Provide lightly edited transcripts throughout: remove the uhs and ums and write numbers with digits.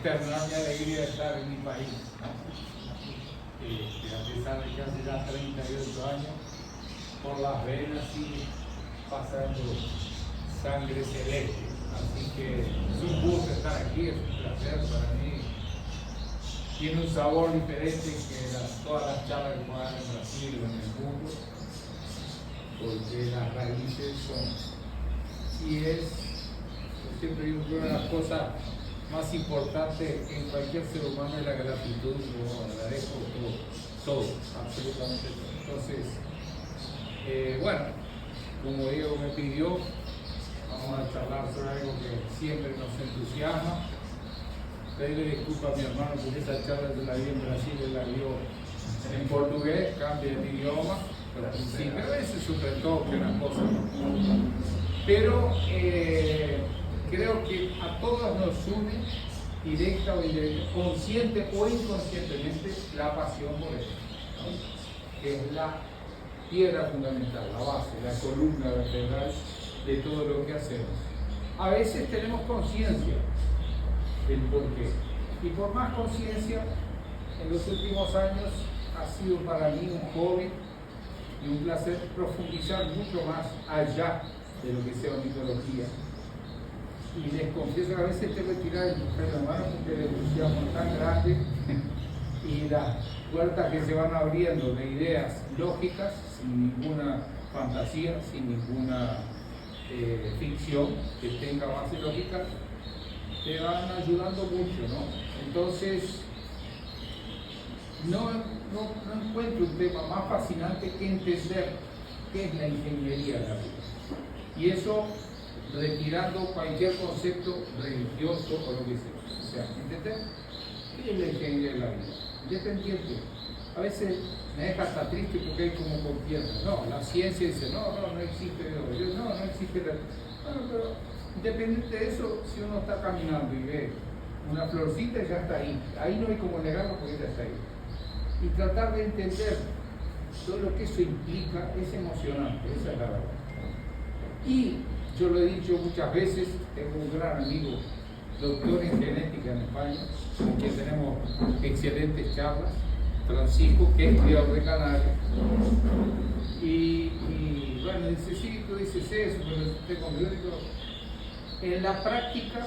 externar mi alegría de estar en mi país, ¿no? A pesar de que hace ya 38 años, por las venas sigue pasando sangre celeste. Así que es un gusto estar aquí, es un placer para mí. Tiene un sabor diferente que todas las charlas que puedan en Brasil o en el mundo, porque las raíces son, y es, yo siempre digo que una de las cosas más importantes en cualquier ser humano es la gratitud. Yo agradezco todo, absolutamente todo. Entonces, bueno, como Diego me pidió, vamos a charlar sobre algo que siempre nos entusiasma. Pedirle disculpas a mi hermano porque esa charla yo la vi en Brasil, él la vio en portugués, cambia el idioma, pero al principio a veces su retoque, una cosa. Pero creo que a todos nos une, directa o indirecta, consciente o inconscientemente, la pasión por eso, ¿no? Que es la piedra fundamental, la base, la columna vertebral de todo lo que hacemos. A veces tenemos conciencia del porqué, y por más conciencia, en los últimos años ha sido para mí un hobby y un placer profundizar mucho más allá de lo que sea mitología. Y les confieso que a veces tengo que tirar el freno de mano porque el entusiasmo es tan grande y las puertas que se van abriendo de ideas lógicas, sin ninguna fantasía, sin ninguna ficción que tenga base lógica, te van ayudando mucho, ¿no? Entonces, no encuentro un tema más fascinante que entender qué es la ingeniería de la vida. Y eso retirando cualquier concepto religioso o lo que sea. O sea, ¿entender qué es la ingeniería de la vida? Independiente. A veces me deja hasta triste porque hay como confianza. No, la ciencia dice, no existe Dios, no existe la... Bueno, pero independiente de eso, si uno está caminando y ve una florcita, ya está ahí. Ahí no hay como negarlo porque ya está ahí. Y tratar de entender todo lo que eso implica es emocionante, esa es la verdad. Y yo lo he dicho muchas veces, tengo un gran amigo, doctor en genética en España, con quien tenemos excelentes charlas, Francisco, que es criador de Canarias. Y bueno, dice, sí, tú dices eso, pero te conviento. En la práctica,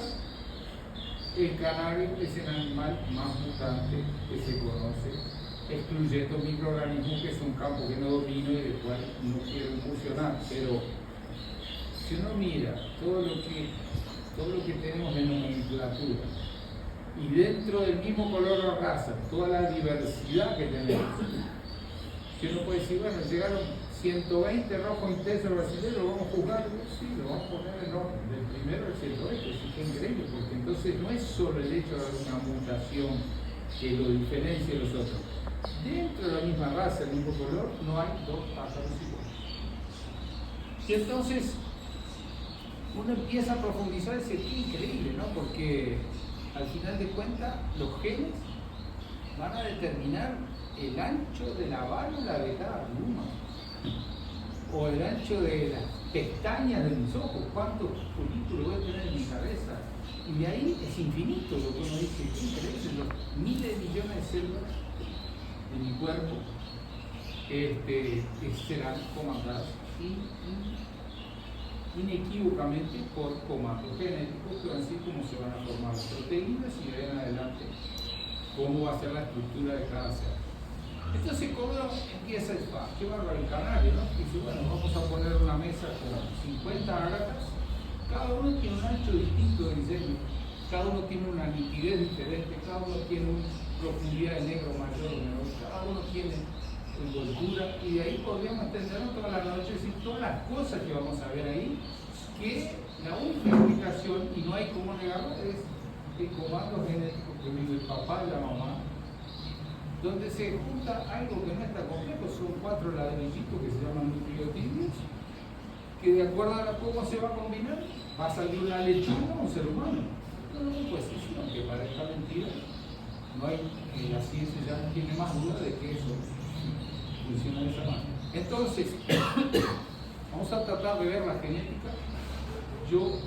el canario es el animal más mutante que se conoce, excluyendo microorganismos, que es un campo que no domino y del cual no quiero incursionar. Pero si uno mira todo lo que tenemos en nomenclatura y dentro del mismo color o raza, toda la diversidad que tenemos, si uno puede decir, bueno, llegaron 120 rojos intensos brasileños, ¿lo vamos a juzgar? Sí, lo vamos a poner en orden, del primero al 120, sí, que increíble, porque entonces no es solo el hecho de haber una mutación que lo diferencie de los otros. Dentro de la misma raza, el mismo color, no hay dos pájaros iguales. Y entonces uno empieza a profundizar y dice, qué increíble, ¿no? Porque al final de cuentas los genes van a determinar el ancho de la válvula de cada pluma, o el ancho de las pestañas de mis ojos, cuántos folículos voy a tener en mi cabeza. Y de ahí es infinito lo que uno dice, qué increíble, los miles de millones de células de mi cuerpo que serán comandadas inequívocamente por comandos genéticos, que van a decir cómo se van a formar las proteínas y de ahí en adelante cómo va a ser la estructura de cada célula. Entonces uno empieza a decir, qué bárbaro el canario, ¿no? Y dice, bueno, vamos a poner una mesa con 50 ágatas, cada uno tiene un ancho distinto de diseño, cada uno tiene una nitidez diferente, cada uno tiene una profundidad de negro mayor o menor, cada uno tiene envoltura, y de ahí podríamos extendernos toda la noche y decir todas las cosas que vamos a ver ahí, que la única explicación, y no hay cómo negarlo, es el comando genético que vive el papá y la mamá, donde se junta algo que no está complejo, son 4 ladrillitos que se llaman nucleotidios, que de acuerdo a cómo se va a combinar, va a salir una lechuga o un ser humano. No, pues sí, aunque parezca mentira, no hay, la ciencia ya no tiene más duda de que eso funciona de esa manera. Entonces, vamos a tratar de ver la genética. Yo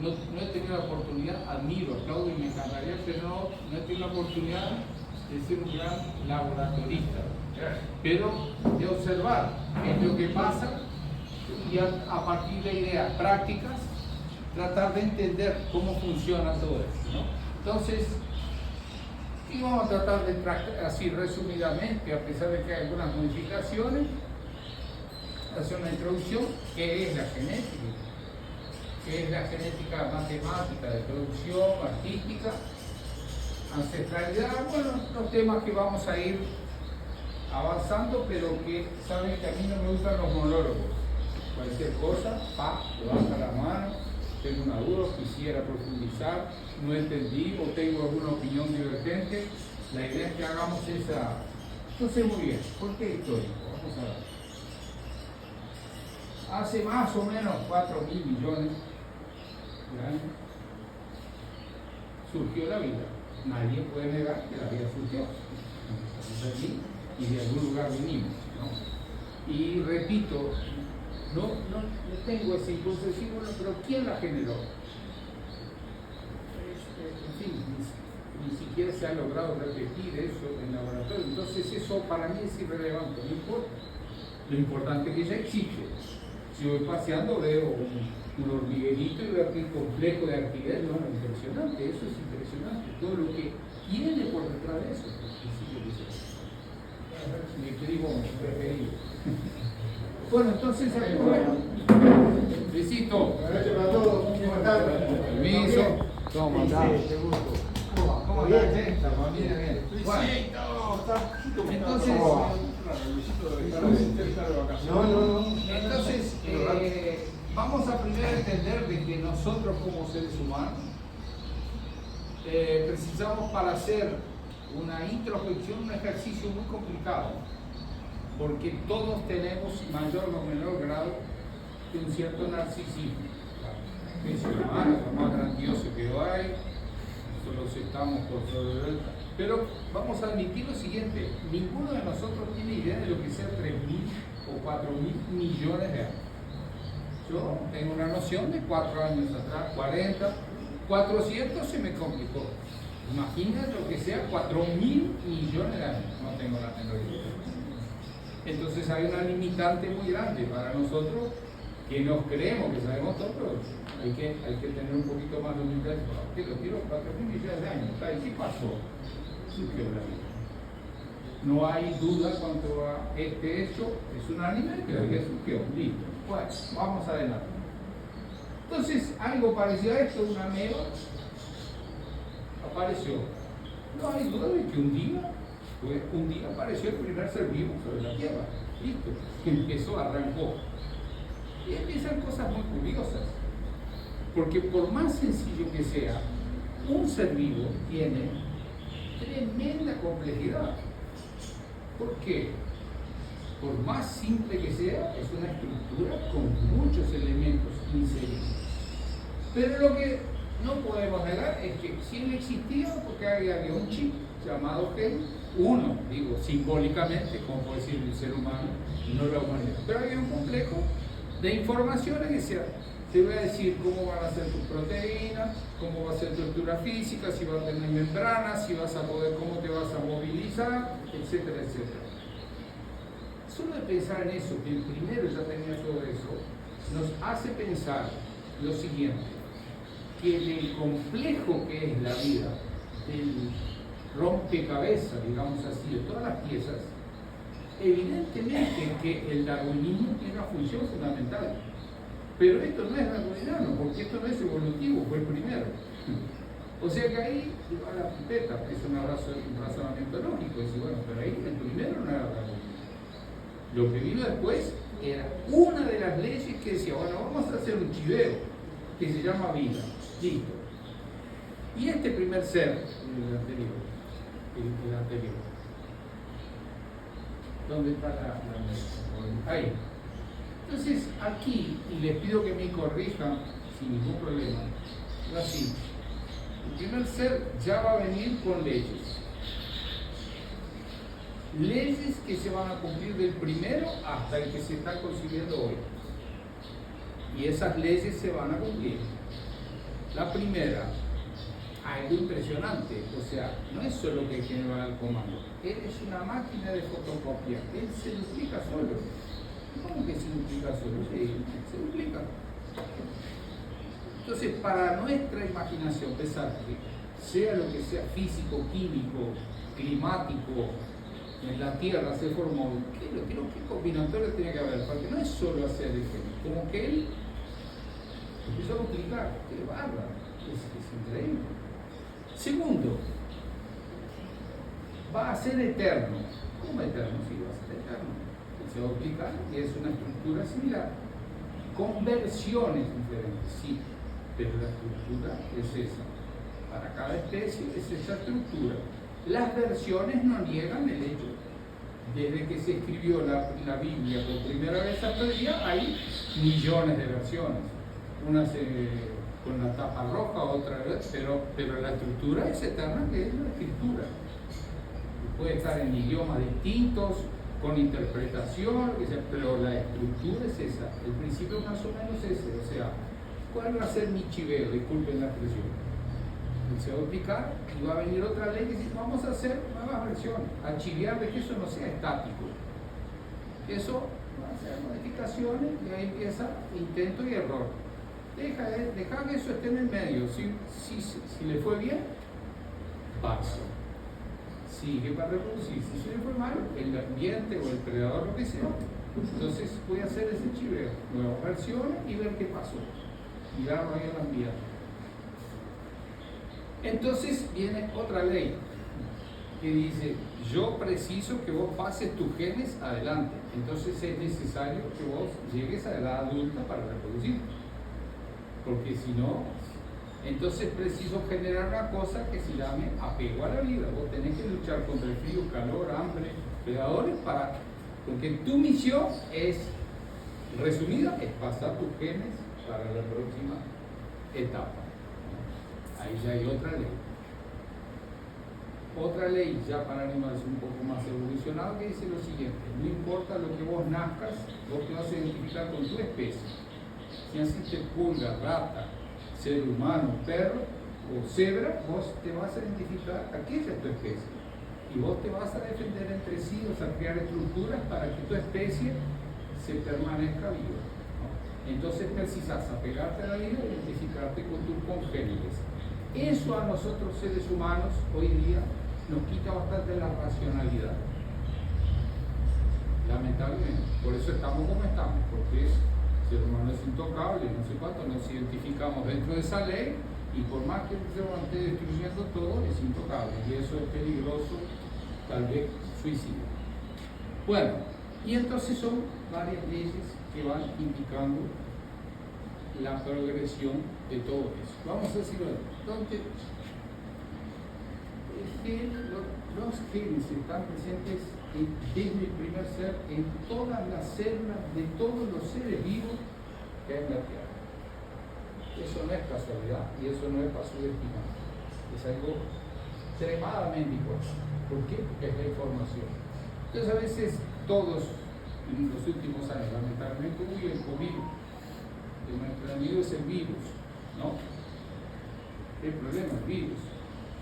no he tenido la oportunidad, admiro, aplaudo y me encantaría, pero no he tenido la oportunidad de ser un gran laboratorista, pero de observar qué es lo que pasa y a partir de ideas prácticas tratar de entender cómo funciona todo esto, ¿no? Entonces, y vamos a tratar de así resumidamente, a pesar de que hay algunas modificaciones, hacer una introducción, qué es la genética, qué es la genética matemática de producción, artística, ancestralidad, bueno, los temas que vamos a ir avanzando, pero que saben que a mí no me gustan los monólogos. Cualquier cosa, levanta la mano, tengo una duda, quisiera profundizar, no entendí o tengo alguna opinión divergente. La idea es que hagamos esa. Entonces, muy bien, ¿por qué histórico? Vamos a ver. Hace más o menos 4.000 millones de años surgió la vida. Nadie puede negar que la vida surgió. Estamos aquí y de algún lugar vinimos, ¿no? Y repito, no tengo ese impulso de decir, bueno, pero ¿quién la generó? En fin, ni siquiera se ha logrado repetir eso en laboratorio. Entonces eso para mí es irrelevante, no importa. Lo importante es que ya existe. Si voy paseando veo un hormiguerito y veo aquel complejo de actividades, no, impresionante, eso es impresionante. Todo lo que tiene por detrás de eso, mi primo preferido. Bueno, entonces, Luisito. Buenas noches para todos. ¿Cómo están? Permiso. ¿Cómo andás? ¿Cómo andás, che? La familia bien. Bueno, entonces, vamos a primero entender de que nosotros como seres humanos precisamos para hacer una introspección, un ejercicio muy complicado, porque todos tenemos mayor o menor grado de un cierto narcisismo. Es humano, lo más grandioso que hay, nosotros estamos por sobre él. Pero vamos a admitir lo siguiente, ninguno de nosotros tiene idea de lo que sea 3.000 o 4.000 millones de años. Yo tengo una noción de 4 años atrás, 40, 400 se me complicó. Imagínate lo que sea 4.000 millones de años, no tengo la menor idea. Entonces hay una limitante muy grande para nosotros que nos creemos que sabemos todo, pero hay que tener un poquito más de humildad. ¿Qué lo quiero? 4.000 millones de años. ¿Qué pasó? Surgió la vida. No hay duda cuanto a este hecho, es un animal que la vida surgió. Listo. Bueno, vamos adelante. Entonces, algo parecido a esto, una ameba apareció. No hay duda de que un día apareció el primer ser vivo sobre la Tierra. Listo. Empezó, arrancó. Y empiezan cosas muy curiosas. Porque por más sencillo que sea, un ser vivo tiene tremenda complejidad. ¿Por qué? Por más simple que sea, es una estructura con muchos elementos inseridos. Pero lo que no podemos negar es que si no existía, porque había un chip llamado gen, uno, digo simbólicamente, como puede decir el ser humano, y no la humanidad. Pero había un complejo de informaciones que te voy a decir cómo van a ser tus proteínas, cómo va a ser tu estructura física, si vas a tener membranas, si vas a poder, cómo te vas a movilizar, etcétera, etcétera. Solo de pensar en eso, que el primero ya tenía todo eso, nos hace pensar lo siguiente, que del complejo que es la vida, del rompecabezas, digamos así, de todas las piezas, evidentemente que el darwinismo tiene una función fundamental. Pero esto no es darwiniano, porque esto no es evolutivo, fue el primero. O sea que ahí va la pipeta, es un razonamiento lógico, decir, bueno, pero ahí el primero no era darwiniano. Lo que vino después era una de las leyes que decía, bueno, vamos a hacer un chiveo que se llama vida. Listo. Y este primer ser, el anterior, ¿dónde está la ahí? Entonces, aquí, y les pido que me corrijan sin ningún problema, es así. El primer ser ya va a venir con leyes. Leyes que se van a cumplir del primero hasta el que se está concibiendo hoy. Y esas leyes se van a cumplir. La primera, algo impresionante, o sea, no es solo que el va al comando, él es una máquina de fotocopia, él se duplica solo. ¿Cómo que se duplica solo? Sí, se duplica. Entonces, para nuestra imaginación, pensar que sea lo que sea físico, químico, climático, en la Tierra se formó, ¿qué combinatorio tiene que haber? Porque no es solo hacer el gen, como que él empezó a duplicar, qué bárbaro, es increíble. Segundo, va a ser eterno. ¿Cómo eterno? Sí, va a ser eterno. Se va a duplicar y es una estructura similar, con versiones diferentes, sí, pero la estructura es esa. Para cada especie es esa estructura. Las versiones no niegan el hecho. Desde que se escribió la Biblia por primera vez hasta el día, hay millones de versiones. Unas con la tapa roja, otra vez, pero la estructura es eterna, que es la escritura. Puede estar en idiomas distintos, con interpretación, pero la estructura es esa. El principio más o menos es ese. O sea, ¿cuál va a ser mi chiveo? Disculpen la expresión. Se va a duplicar y va a venir otra ley que dice, vamos a hacer nuevas versiones, a chivear de que eso no sea estático. Eso va a hacer modificaciones y ahí empieza intento y error. Deja que eso esté en el medio. Si le fue bien, paso. Sigue para reproducirse. Si le fue mal, el ambiente o el predador, lo que sea, entonces voy a hacer ese chiveo, nuevas versiones y ver qué pasó. Mirarlo ahí al ambiente. Entonces viene otra ley que dice, yo preciso que vos pases tus genes adelante, entonces es necesario que vos llegues a la edad adulta para reproducir, porque si no, entonces preciso generar una cosa que se llame apego a la vida. Vos tenés que luchar contra el frío, calor, hambre, predadores, porque tu misión es, resumida, es pasar tus genes para la próxima etapa. Ahí ya hay otra ley. Otra ley ya para animales un poco más evolucionados que dice lo siguiente: no importa lo que vos nazcas, vos te vas a identificar con tu especie. Si naciste pulga, rata, ser humano, perro o cebra, vos te vas a identificar, aquella es tu especie. Y vos te vas a defender entre sí, o sea, crear estructuras para que tu especie se permanezca viva. Entonces precisas apegarte a la vida e identificarte con tus congéneres. Eso a nosotros seres humanos hoy día nos quita bastante la racionalidad. Lamentablemente. Por eso estamos como estamos, porque el ser humano es intocable, no sé cuánto, nos identificamos dentro de esa ley y por más que se esté destruyendo todo, es intocable. Y eso es peligroso, tal vez suicida. Bueno, y entonces son varias leyes que van indicando la progresión de todo eso. Vamos a decirlo, entonces, los genes están presentes desde el primer ser en todas las células de todos los seres vivos que hay en la Tierra. Eso no es casualidad y eso no es para subestimar. Es algo extremadamente importante. ¿Por qué? Porque es la información. Entonces a veces todos en los últimos años, lamentablemente, el COVID, nuestro enemigo es el virus, ¿no? El problema es el virus.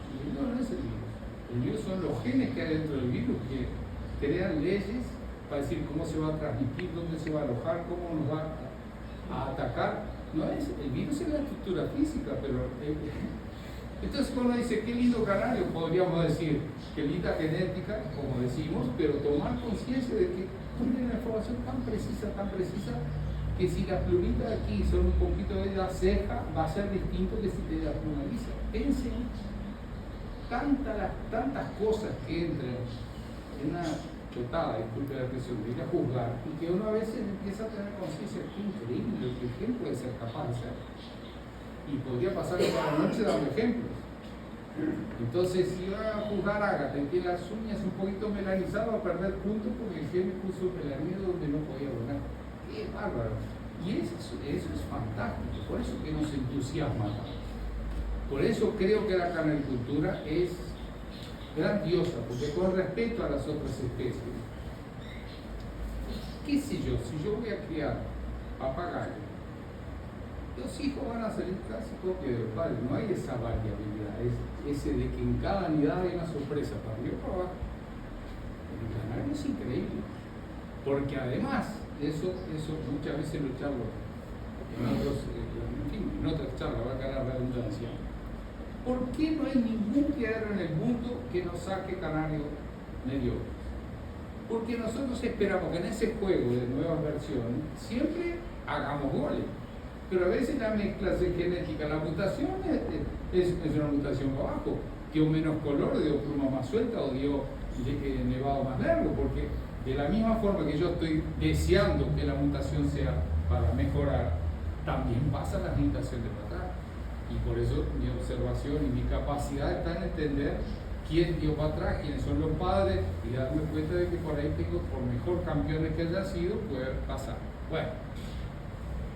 No es el virus. El virus son los genes que hay dentro del virus que crean leyes para decir cómo se va a transmitir, dónde se va a alojar, cómo nos va a atacar. No es, el virus es la estructura física, pero entonces cuando dice qué lindo canario, podríamos decir qué linda genética, como decimos, pero tomar conciencia de que tiene una información tan precisa, que si las plumitas de aquí son un poquito de la ceja, va a ser distinto que si te la plumaliza. Piensen tantas cosas que entran en una chotada, disculpe la expresión, de ir a juzgar, y que uno a veces empieza a tener conciencia, qué increíble lo que el gen puede ser capaz de hacer. Y podría pasar toda la noche dando ejemplos. Entonces, si va a juzgar a Ágata y tiene las uñas un poquito melanizadas, va a perder puntos porque el gen puso melanina donde no podía donar. ¡Qué bárbaro! Y eso es fantástico, por eso que nos entusiasma tanto. Por eso creo que la canicultura es grandiosa, porque con respeto a las otras especies, qué sé yo, si yo voy a criar papagayo los hijos van a salir casi copias de los padres. No hay esa variabilidad, es ese de que en cada unidad hay una sorpresa para arriba y para abajo. El canario es increíble, porque además, eso muchas veces lo charlo en otras charlas, va a quedar la redundancia. ¿Por qué no hay ningún criadero en el mundo que nos saque canarios mediocres? Porque nosotros esperamos que en ese juego de nuevas versiones siempre hagamos goles. Pero a veces la mezcla genética, la mutación es una mutación para abajo. Dio menos color, dio pluma más suelta o dio nevado más largo. Porque de la misma forma que yo estoy deseando que la mutación sea para mejorar, también pasa la mutación de para atrás. Y por eso mi observación y mi capacidad está en entender quién dio para atrás, quiénes son los padres y darme cuenta de que por ahí tengo, por mejor campeones que haya sido, poder pasar. Bueno,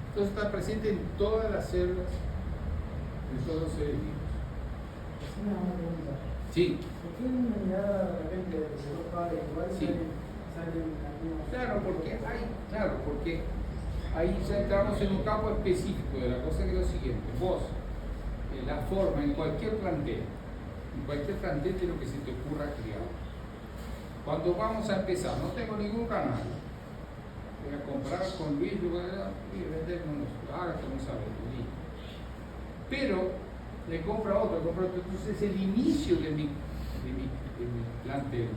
entonces está presente en todas las células, en todos los seres vivos. Una pregunta. Sí. ¿Por qué en una unidad de repente de los padres igual Sí. salen algunos? Claro, porque ahí ya entramos en un campo específico de la cosa, que es lo siguiente. Vos, la forma en cualquier plantel de lo que se te ocurra criar. Cuando vamos a empezar, no tengo ningún canal, voy a comprar con Luis y vender unos que no sabe, pero le compra otro, entonces el inicio de mi plantel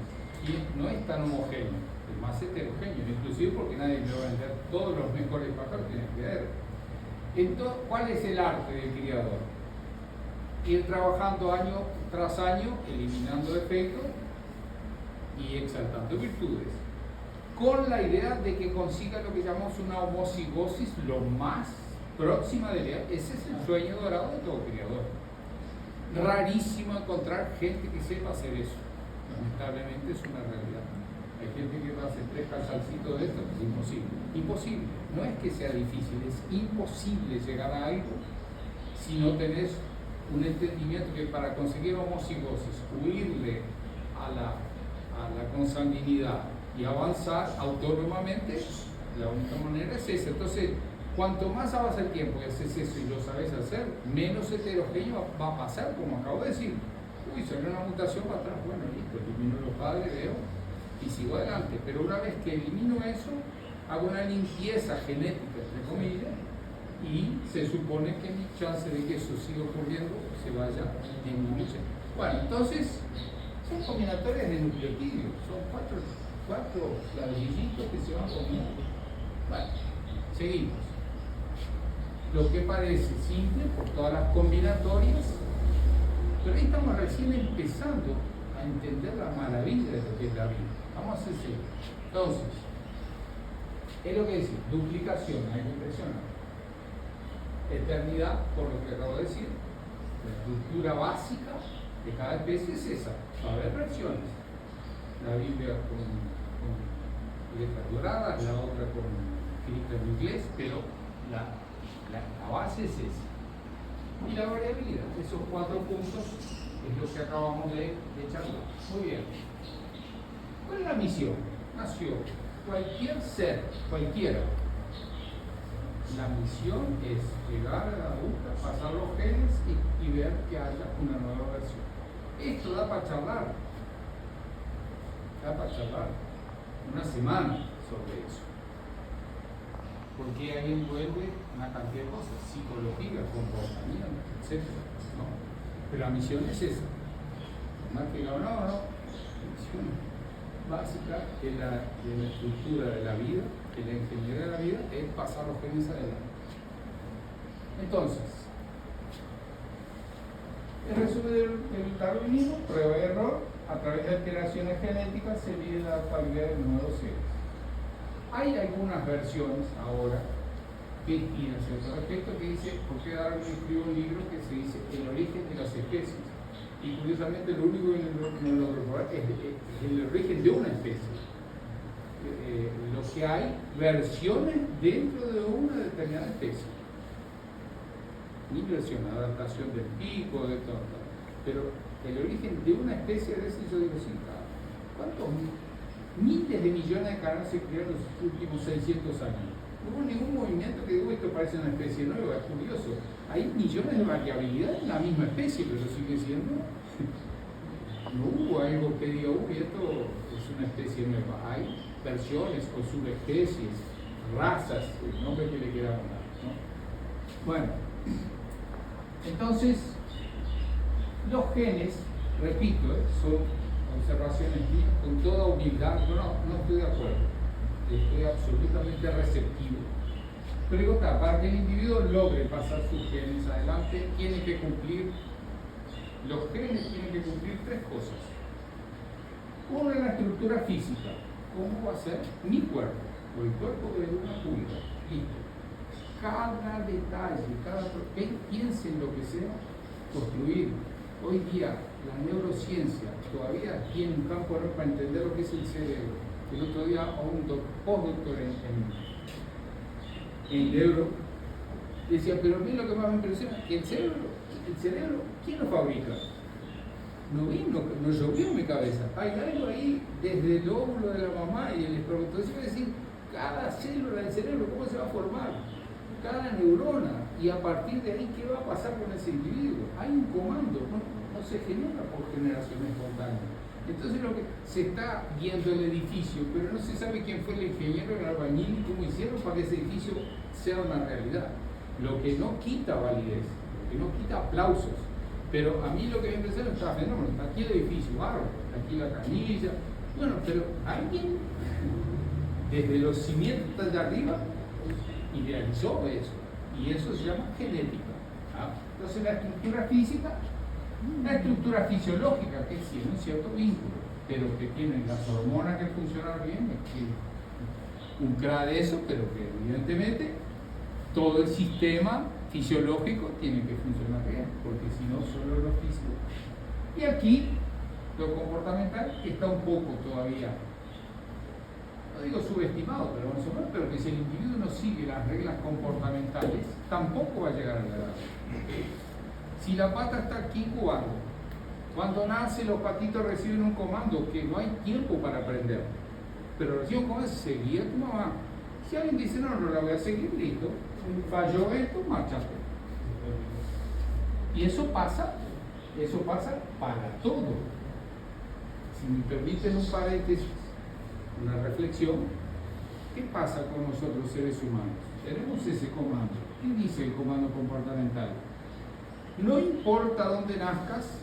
no es tan homogéneo, es más heterogéneo, inclusive porque nadie me va a vender todos los mejores pájaros, tiene que ver. Entonces, ¿cuál es el arte del criador? Ir trabajando año tras año, eliminando defectos y exaltando virtudes, con la idea de que consiga lo que llamamos una homocigosis lo más próxima de la. Ese es el sueño dorado de todo criador. Rarísimo encontrar gente que sepa hacer eso. Lamentablemente es una realidad. Hay gente que va a hacer 3 calzancitos de esto, es imposible. Imposible. No es que sea difícil, es imposible llegar a algo si no tenés un entendimiento que para conseguir homocigosis, huirle a la consanguinidad y avanzar autónomamente, la única manera es esa. Entonces, cuanto más avanza el tiempo y haces eso y lo sabes hacer, menos heterogéneo va a pasar, como acabo de decir. Uy, salió una mutación para atrás, bueno, listo, elimino los padres, veo y sigo adelante. Pero una vez que elimino eso, hago una limpieza genética, entre comillas, y se supone que mi chance de que eso siga ocurriendo se vaya disminuyendo. Bueno, entonces son combinatorias de nucleotídeos, son cuatro ladrillitos que se van combinando. Bueno, seguimos. Lo que parece simple por todas las combinatorias, pero ahí estamos recién empezando a entender la maravilla de lo que es la vida. Vamos a hacer eso. Entonces, es lo que dice, duplicación, hay que impresionar. Eternidad, por lo que acabo de decir, la estructura básica de cada especie es esa. Va a haber versiones. La Biblia con letras doradas, la otra con escrita en inglés, pero la base es esa. Y la variabilidad, esos 4 puntos es lo que acabamos de charlar. Muy bien. ¿Cuál es la misión? Nació cualquier ser, cualquiera. La misión es llegar a la adulta, pasar los genes y ver que haya una nueva versión. Esto da para charlar. Una semana sobre eso. Porque ahí envuelve una cantidad de cosas, psicología, comportamiento, etc. ¿No? Pero la misión es esa. Más que no. La misión básica de la estructura de la vida, de la ingeniería de la vida, es pasar los genes adelante. Entonces, el resumen del darwinismo, prueba y error, a través de alteraciones genéticas se mide la adaptabilidad de nuevos seres. Hay algunas versiones ahora que tienen cierto respecto que dice, ¿por qué Darwin escribió un libro que se dice El origen de las especies? Y curiosamente lo único que no logró probar es el origen de una especie. Lo que hay versiones dentro de una determinada especie. Inversión, adaptación del pico, de todo. Pero el origen de una especie de ese, yo digo, sí, ¿cuántos miles de millones de canarios se crearon en los últimos 600 años? No hubo ningún movimiento que digo esto parece una especie nueva, es curioso. Hay millones de variabilidades en la misma especie, pero sigue siendo. No hubo algo que diga, uy, esto es una especie nueva. Hay versiones o subespecies, razas, el nombre que le queramos dar, ¿no? Bueno, entonces, los genes, repito, son observaciones mías, con toda humildad, yo no estoy de acuerdo, estoy absolutamente receptivo. Pero digo, para que el individuo logre pasar sus genes adelante, los genes tienen que cumplir tres cosas. Uno es la estructura física, ¿cómo va a ser mi cuerpo? O el cuerpo de una pulga, listo. Cada detalle, piensen en lo que sea, construir. Hoy día la neurociencia todavía tiene un campo para entender lo que es el cerebro. El otro día un postdoctor en neuro decía, pero a mí lo que más me impresiona, el cerebro, ¿quién lo fabrica? No llovió en mi cabeza. Hay algo ahí desde el óvulo de la mamá y el espermatozoide. Es decir, cada célula del cerebro, ¿cómo se va a formar? Cada neurona. Y a partir de ahí, ¿qué va a pasar con ese individuo? Hay un comando, no se genera por generación espontánea. Entonces lo que se está viendo el edificio, pero no se sabe quién fue el ingeniero, el albañil, cómo hicieron para que ese edificio sea una realidad. Lo que no quita validez, lo que no quita aplausos. Pero a mí lo que me impresiona es está fenómeno. Aquí el edificio, bárbaro, aquí la canilla. Bueno, pero alguien desde los cimientos de arriba idealizó eso. Y eso se llama genética. ¿Ah? Entonces la estructura física, la estructura fisiológica, que tiene un cierto vínculo, pero que tienen las hormonas que funcionan bien, es que un cra de eso, pero que evidentemente todo el sistema fisiológico tiene que funcionar bien, porque si no, solo lo físico. Y aquí, lo comportamental está un poco todavía, no digo subestimado, pero más o menos, pero que si el individuo no sigue las reglas comportamentales, tampoco va a llegar a la edad. Si la pata está aquí incubando, cuando nace los patitos reciben un comando que no hay tiempo para aprender, pero reciben un comando, seguí a tu mamá. Si alguien dice, no la voy a seguir, listo, falló esto, márchate. Y eso pasa para todo. Si me permiten un paréntesis, una reflexión, ¿qué pasa con nosotros seres humanos? Tenemos ese comando. ¿Qué dice el comando comportamental? No importa dónde nazcas,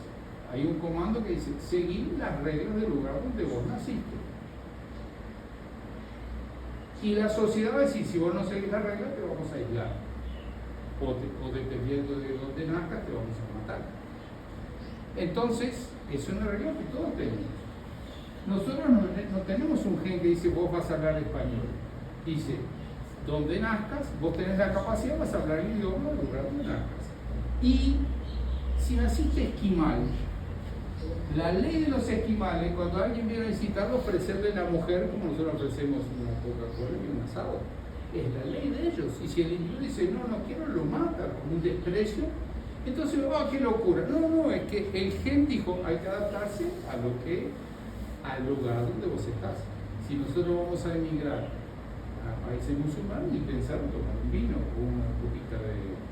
hay un comando que dice seguir las reglas del lugar donde vos naciste. Y la sociedad va a decir, si vos no seguís las reglas, te vamos a aislar. O dependiendo de dónde nazcas, te vamos a matar. Entonces, es una regla que todos tenemos. Nosotros no tenemos un gen que dice, vos vas a hablar español. Dice, donde nazcas, vos tenés la capacidad, vas a hablar el idioma del lugar donde nazcas. Y si naciste esquimal, la ley de los esquimales, cuando alguien viene a visitarlo, ofrecerle a la mujer, como nosotros ofrecemos una Coca-Cola y un asado, es la ley de ellos. Y si el individuo dice, no quiero, lo mata con un desprecio, entonces, qué locura. No, es que el gen dijo, hay que adaptarse al lugar donde vos estás. Si nosotros vamos a emigrar a países musulmanes y pensar en tomar un vino o una copita de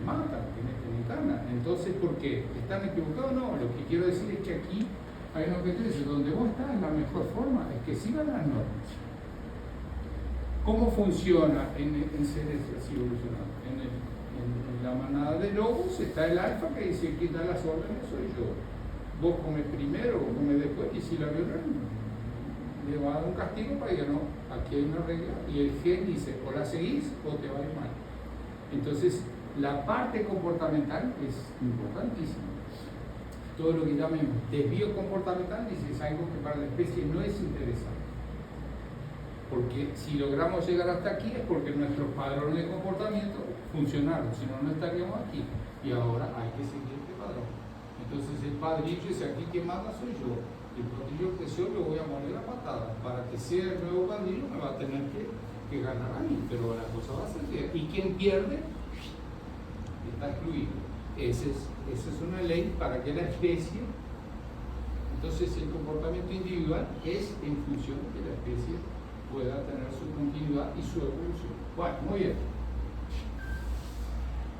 mata, que cana. Entonces, ¿por qué? ¿Están equivocados? No, lo que quiero decir es que aquí hay una cuestión, donde vos estás, la mejor forma es que sigan las normas. ¿Cómo funciona en seres así evolucionados? En la manada de lobos está el alfa que dice, ¿quién da las órdenes? Soy yo. Vos comes primero o comes después, y si la violan, le va a dar un castigo para que no, aquí hay una regla, y el gen dice, o la seguís o te va a ir mal. Entonces, la parte comportamental es importantísima. Todo lo que llamemos desvío comportamental es algo que para la especie no es interesante. Porque si logramos llegar hasta aquí es porque nuestros padrones de comportamiento funcionaron, si no, no estaríamos aquí. Y ahora hay que seguir este padrón. Entonces el padrillo dice, aquí quien manda soy yo. El padrillo creció, lo voy a morir a patadas. Para que sea el nuevo padrillo me va a tener que ganar a mí, pero la cosa va a ser que... Y quien pierde está excluido. Esa es una ley para que la especie... Entonces el comportamiento individual es en función de que la especie pueda tener su continuidad y su evolución. Bueno, muy bien.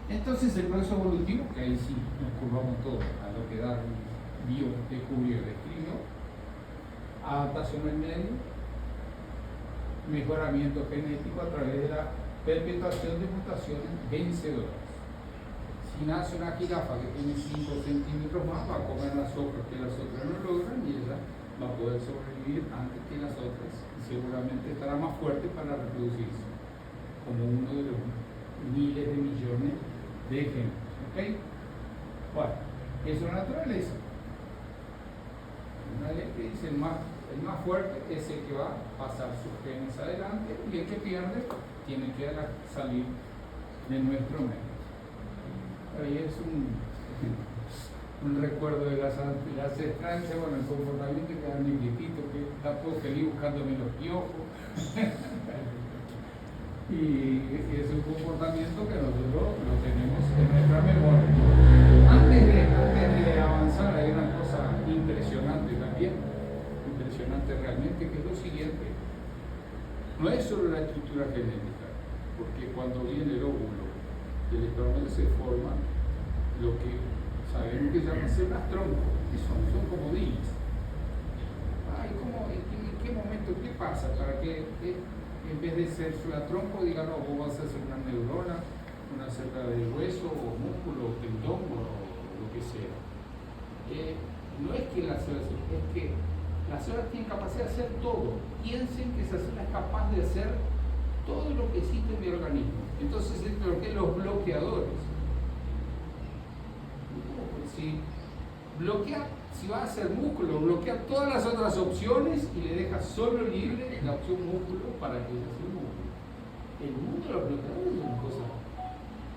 Entonces el proceso evolutivo, que ahí sí nos curvamos todo a lo que Darwin vio, descubrió y describió: adaptación al medio, mejoramiento genético a través de la perpetuación de mutaciones vencedoras. Si nace una jirafa que tiene 5 centímetros más, va a comer las hojas que las otras no logran y ella va a poder sobrevivir antes que las otras y seguramente estará más fuerte para reproducirse, como uno de los miles de millones de ejemplos. ¿Ok? Bueno, eso es naturaleza. Una ley que dice el más fuerte es el que va a pasar sus genes adelante y el que pierde tiene que salir de nuestro medio. Ahí es un recuerdo de las estancias, bueno, el comportamiento que da mi viejito, que está todo feliz buscándome los piojos. Y es un comportamiento que nosotros lo tenemos en nuestra memoria. Antes de avanzar, hay una cosa impresionante también, impresionante realmente, que es lo siguiente: no es solo la estructura genética, porque cuando viene el óvulo, el espermatozoide se forma lo que sabemos que llaman células tronco, que son comodines. Ay, ¿en qué momento, qué pasa para que en vez de ser célula tronco, digan, no, vos vas a hacer una neurona, una célula de hueso, o músculo, o tendón, o lo que sea? No es que las células, es que las células tienen capacidad de hacer todo. Piensen que esa célula es capaz de hacer todo lo que existe en mi organismo. Entonces, ¿por qué los bloqueadores? Si va a hacer músculo, bloquea todas las otras opciones y le deja solo libre la opción músculo para que ella sea músculo. El mundo de los bloqueadores es una cosa.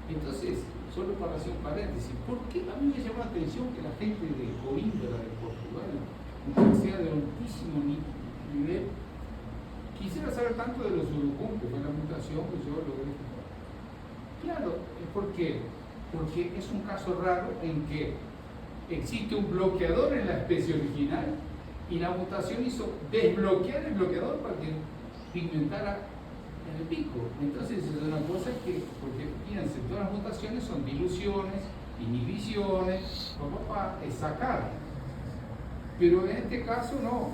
Entonces, solo para hacer un paréntesis, ¿por qué a mí me llama la atención que la gente de Coimbra, de Portugal, sea de altísimo nivel, quisiera saber tanto de los urucum, que fue la mutación que yo logré? Claro, ¿por qué? Porque es un caso raro en que existe un bloqueador en la especie original y la mutación hizo desbloquear el bloqueador para que pigmentara en el pico. Entonces es una cosa que, porque fíjense, todas las mutaciones son diluciones, inhibiciones, es sacar. Pero en este caso no.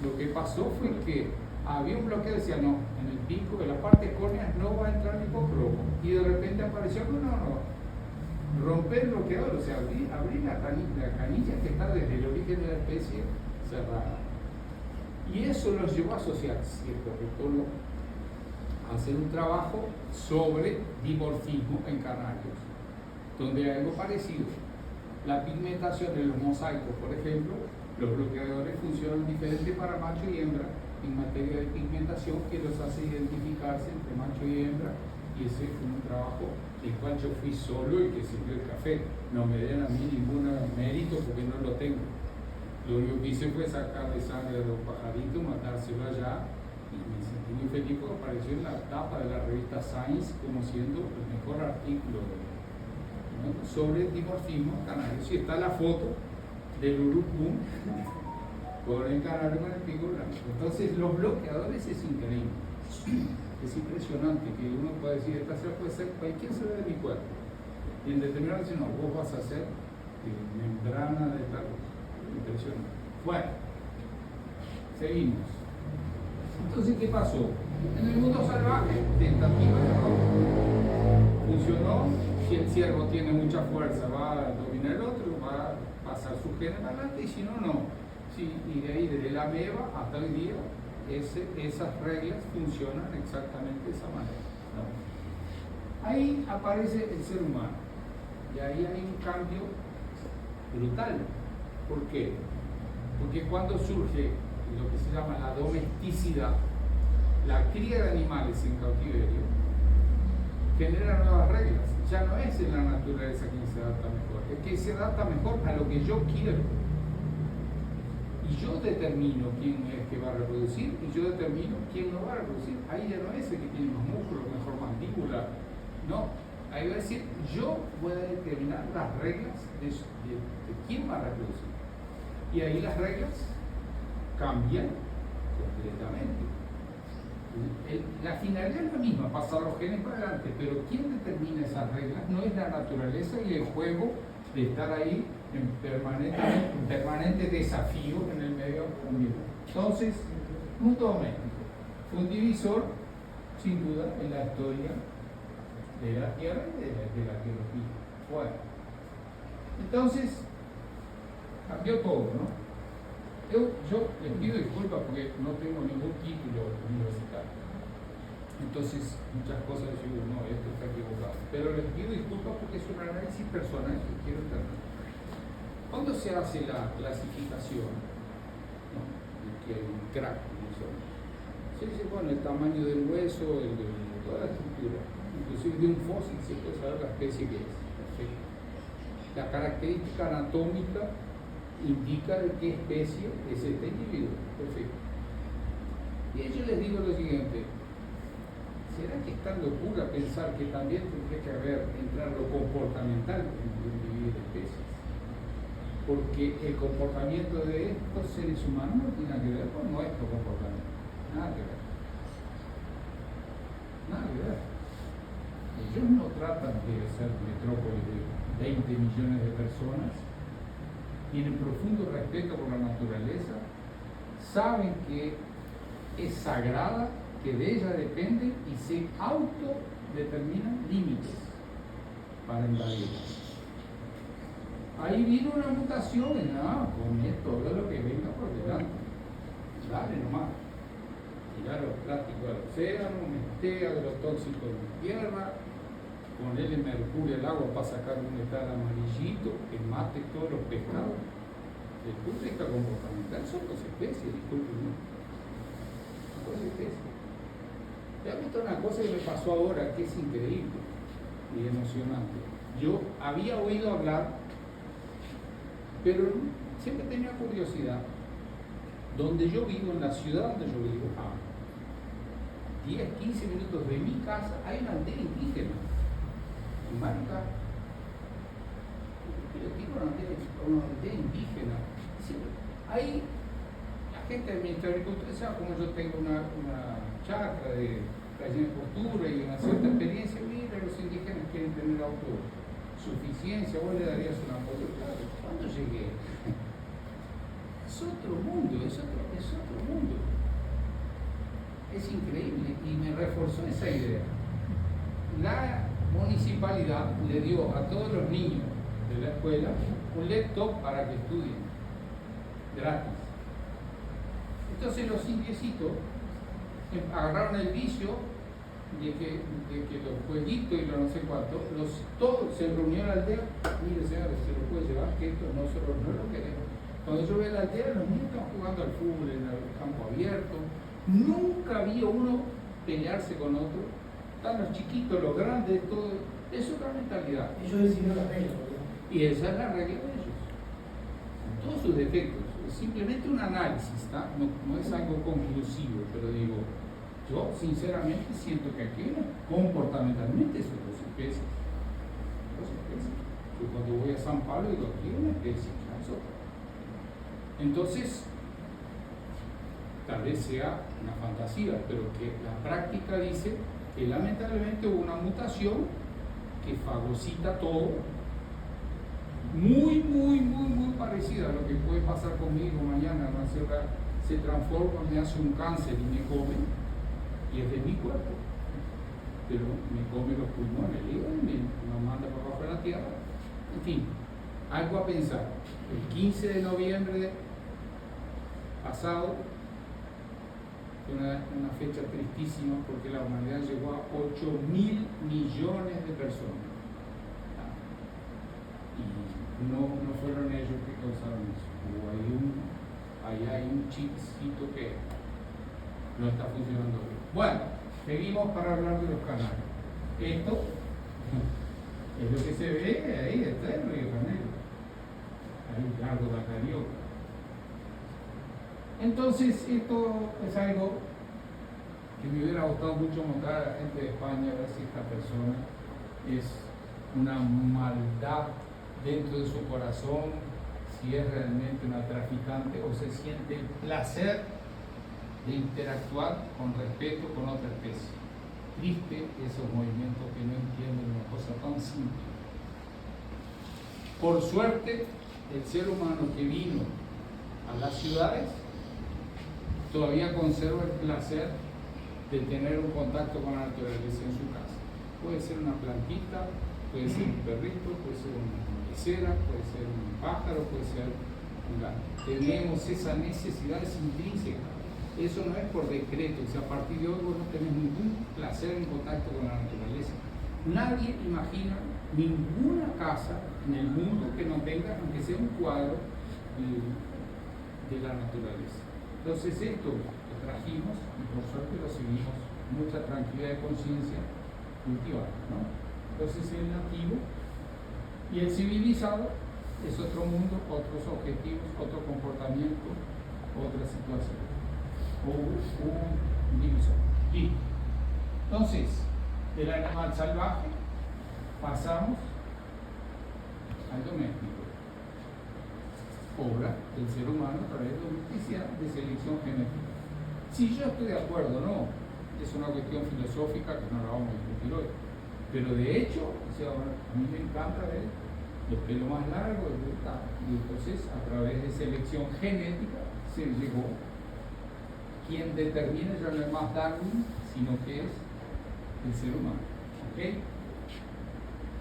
Lo que pasó fue que había un bloqueo, decía no, en el pico, en la parte córnea no va a entrar hipocromo. Y de repente apareció, no. Romper el bloqueador, o sea, abrir la canilla que está desde el origen de la especie cerrada. Y eso nos llevó a asociar cierto retorno a hacer un trabajo sobre dimorfismo en canarios, donde hay algo parecido. La pigmentación de los mosaicos, por ejemplo, los bloqueadores funcionan diferente para macho y hembra en materia de pigmentación, que los hace identificarse entre macho y hembra, y ese fue un trabajo del cual yo fui solo y que sirvió el café. No me den a mí ningún mérito porque no lo tengo. Lo único que hice fue sacarle sangre a los pajaritos, matárselo allá, y me sentí muy feliz porque apareció en la tapa de la revista Science como siendo el mejor artículo sobre el dimorfismo canario. Sí, está la foto del urucum con el canario con el pico blanco. Entonces los bloqueadores es increíble. Es impresionante que uno pueda decir, esta célula puede ser cualquier célula de mi cuerpo. Y en determinado dice, no, vos vas a ser membrana de tal cosa. Impresionante. Bueno, seguimos. Entonces, ¿qué pasó? En el mundo salvaje, tentativa de error. Funcionó. Si el ciervo tiene mucha fuerza, va a dominar el otro, va a pasar su gen adelante, y si no, no. Sí, y de ahí, desde la ameba hasta el día, esas reglas funcionan exactamente de esa manera, ¿no? Ahí aparece el ser humano y ahí hay un cambio brutal. ¿Por qué? Porque cuando surge lo que se llama la domesticidad, la cría de animales en cautiverio genera nuevas reglas. Ya no es en la naturaleza quien se adapta mejor, es que se adapta mejor a lo que yo quiero. Y yo determino quién es que va a reproducir y yo determino quién no va a reproducir. Ahí ya no es el que tiene más músculo, mejor mandíbula. No, ahí va a decir, yo voy a determinar las reglas de quién va a reproducir. Y ahí las reglas cambian completamente. La finalidad es la misma, pasar los genes para adelante, pero quien determina esas reglas no es la naturaleza y el juego de estar ahí en permanente desafío en el medio ambiente. Entonces, mundo doméstico fue un divisor, sin duda, en la historia de la Tierra y de la biología. Bueno, entonces, cambió todo, ¿no? Yo les pido disculpas porque no tengo ningún título universitario. Entonces, muchas cosas yo digo, no, esto está equivocado. Pero les pido disculpas porque es un análisis personal que quiero tener. ¿Cuándo se hace la clasificación? ¿No? De que hay un crack en el suelo. Se dice, bueno, el tamaño del hueso, toda la estructura. Inclusive de un fósil se puede saber la especie que es. Perfecto. La característica anatómica indica de qué especie es este individuo. Perfecto. Y yo les digo lo siguiente: ¿será que es tan locura pensar que también tendría que entrar lo comportamental en dividir especies? Porque el comportamiento de estos seres humanos no tiene que ver con nuestro comportamiento. Nada que ver. Nada que ver. Ellos no tratan de ser metrópolis de 20 millones de personas, tienen profundo respeto por la naturaleza, saben que es sagrada, que de ella dependen y se autodeterminan límites para invadirla. Ahí vino una mutación y nada, pone todo lo que venga por delante. Dale nomás. Tirar los plásticos al océano, meter agrotóxicos en la tierra, ponerle mercurio al agua para sacar un metal amarillito que mate todos los pescados. El punto de vista comportamental son dos especies, disculpen. Dos especies. ¿Te has visto una cosa que me pasó ahora que es increíble y emocionante? Yo había oído hablar, pero siempre tenía curiosidad. Donde yo vivo, en la ciudad donde yo vivo, a 10, 15 minutos de mi casa, hay una aldea indígena. En Marica. Yo digo una aldea indígena. Sí, ahí la gente del Ministerio de Agricultura, ¿sabe? Como yo tengo una chacra de relleno de postura y una cierta experiencia, mira, los indígenas quieren tener autosuficiencia, vos le darías un apoyo. Claro, ¿cuándo llegué? Es otro mundo, es otro mundo. Es increíble y me reforzó esa idea. La municipalidad le dio a todos los niños de la escuela un laptop para que estudien, gratis. Entonces los indiecitos agarraron el vicio de que los jueguitos y los no sé cuánto, todos se reunieron a la aldea. Mire señores, se lo puede llevar, que esto nosotros no lo queremos. Cuando yo veo la aldea, los niños están jugando al fútbol en el campo abierto. Nunca vi uno pelearse con otro. Están los chiquitos, los grandes, todo. Es otra mentalidad. Ellos decidieron la regla, ¿verdad? Y esa es la regla de ellos. Con todos sus defectos. Es simplemente un análisis, no es algo conclusivo, pero digo, yo sinceramente siento que aquí comportamentalmente son dos especies. Dos especies. Yo cuando voy a San Pablo digo, aquí hay una especie, ya es otra. Entonces, tal vez sea una fantasía, pero que la práctica dice que lamentablemente hubo una mutación que fagocita todo, muy parecida a lo que puede pasar conmigo mañana. Una célula se transforma, me hace un cáncer y me come, y es de mi cuerpo, pero me come los pulmones, el hígado, y me manda para abajo de la tierra. En fin, algo a pensar. El 15 de noviembre pasado fue una fecha tristísima porque la humanidad llegó a 8.000 millones de personas. Y no fueron ellos que causaron eso. Ahí hay un chipcito que no está funcionando bien. Bueno, seguimos para hablar de los canales. Esto es lo que se ve ahí, está en Río de Janeiro. Ahí largo de la Carioca. Entonces, esto es algo que me hubiera gustado mucho mostrar a la gente de España, a ver si esta persona es una maldad dentro de su corazón, si es realmente una traficante o se siente el placer de interactuar con respeto con otra especie. Triste esos movimientos que no entienden una cosa tan simple. Por suerte, el ser humano que vino a las ciudades todavía conserva el placer de tener un contacto con la naturaleza en su casa. Puede ser una plantita, puede ser un perrito, puede ser una pecera, puede ser un pájaro, puede ser un gato. Tenemos esas necesidades intrínsecas. Eso no es por decreto, o sea, a partir de hoy vos no tenés ningún placer en contacto con la naturaleza. Nadie imagina ninguna casa en el mundo que no tenga, aunque sea un cuadro de la naturaleza. Entonces esto lo trajimos y por suerte lo seguimos, mucha tranquilidad de conciencia cultivada, ¿no? Entonces el nativo y el civilizado es otro mundo, otros objetivos, otro comportamiento, otra situación. Hubo un divisor. Y entonces, del animal salvaje pasamos al doméstico. Obra del ser humano a través de justicia de selección genética. Si yo estoy de acuerdo o no, es una cuestión filosófica que no la vamos a discutir hoy. Pero de hecho, o sea, a mí me encanta ver los pelos más largos y entonces a través de selección genética se llegó. Quien determina ya no es más Darwin, sino que es el ser humano. ¿Ok?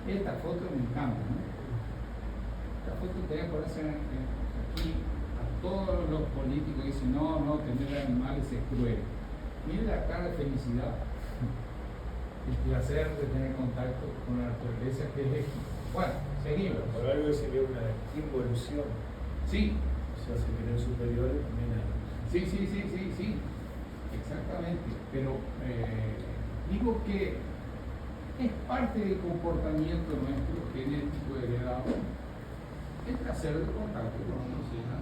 Esta foto me encanta, ¿no? Esta foto te voy a poner aquí a todos los políticos que dicen no, tener animales es cruel. Miren la cara de felicidad, el placer de tener contacto con la naturaleza que es legítimo. Bueno, seguimos. Por algo sería una involución. Sí. O sea, se creen superiores también a... Sí, exactamente. Pero digo que es parte del comportamiento nuestro genético heredado el placer de contacto con una sociedad.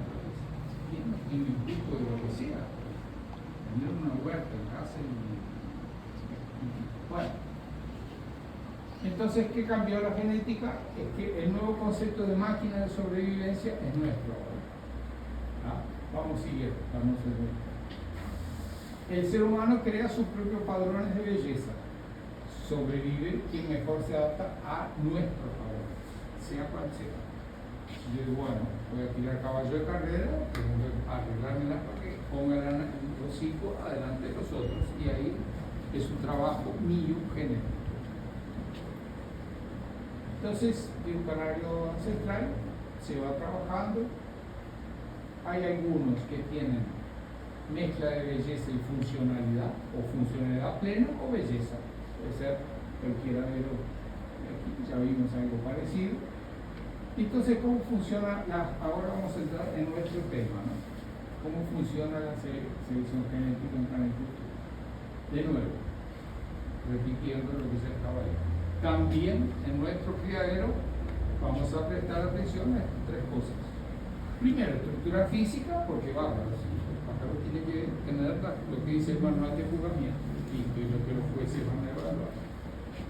¿Quién no tiene un tipo de lo que sea? Tener una huerta en casa y... Bueno. Entonces, ¿qué cambió la genética? Es que el nuevo concepto de máquina de sobrevivencia es nuestro ahora. ¿Ah? Vamos siguiendo, vamos a ver. El ser humano crea sus propios padrones de belleza. Sobrevive quien mejor se adapta a nuestros padrones, sea cual sea. Yo digo, bueno, voy a tirar caballo de carrera, tengo que arreglármelas para que pongan los hijos adelante de los otros. Y ahí es un trabajo mío genético. Entonces, el canario ancestral se va trabajando. Hay algunos que tienen mezcla de belleza y funcionalidad, o funcionalidad plena o belleza. Puede ser cualquiera de los, aquí ya vimos algo parecido. Entonces, ¿cómo funciona? Ahora vamos a entrar en nuestro tema, ¿no? ¿Cómo funciona la selección genética en canicultura? De nuevo, repitiendo lo que se acaba de decir. También en nuestro criadero vamos a prestar atención a estas tres cosas. Primero, estructura física, porque bárbaro, el pájaro tiene que tener lo que dice el manual de juzgamiento, y lo que los jueces van a evaluar.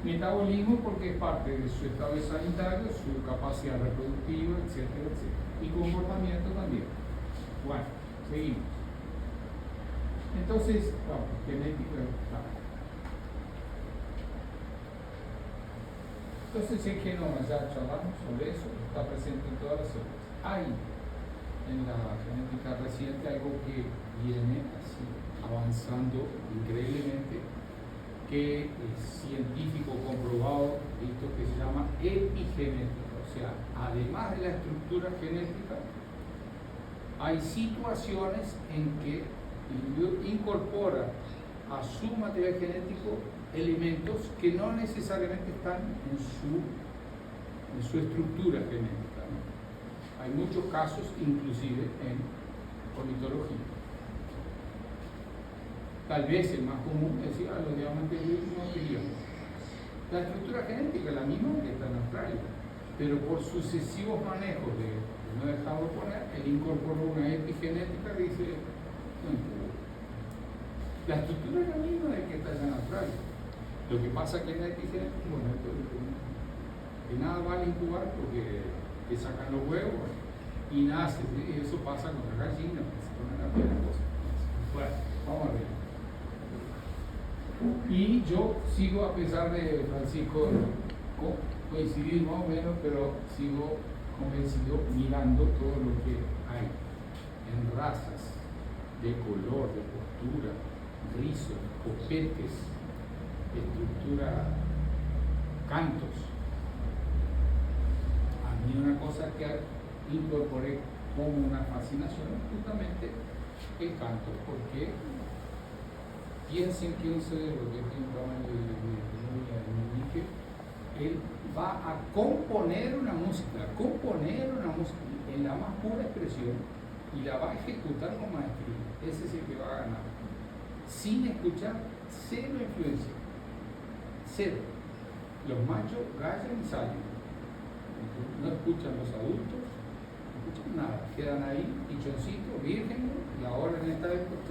Metabolismo, porque es parte de su estado sanitario, su capacidad reproductiva, etcétera, etcétera. Y comportamiento también. Bueno, seguimos. Entonces, vamos, genética. Entonces el genoma, ya charlamos sobre eso, está presente en todas las células. Hay en la genética reciente algo que viene así avanzando increíblemente, que es científico comprobado, esto que se llama epigenética. O sea, además de la estructura genética, hay situaciones en que el individuo incorpora a su material genético elementos que no necesariamente están en su estructura genética, ¿no? Hay muchos casos, inclusive en ornitología. Tal vez el más común es decir, los diamantes no queríamos. La estructura genética es la misma que está en Australia, pero por sucesivos manejos de no dejarlo poner, él incorporó una epigenética que dice, la estructura es la misma de que está allá en Australia. Lo que pasa que en la epigenética, bueno, que nada vale incubar porque te sacan los huevos y nace, y eso pasa con las gallinas, que se ponen a ver cosas. Bueno, vamos a Y yo sigo, a pesar de Francisco, coincidir más o menos, pero sigo convencido mirando todo lo que hay en razas, de color, de postura, rizos, copetes, estructura, cantos. A mí una cosa que incorporé como una fascinación es justamente el canto, porque piensen que un cerebro que tiene un tamaño de él va a componer una música en la más pura expresión y la va a ejecutar con maestría. Ese es el que va a ganar. Sin escuchar, cero influencia. Cero. Los machos gallan y salen. No escuchan los adultos, no escuchan nada. Quedan ahí, pichoncitos, vírgenes, y ahora en esta época,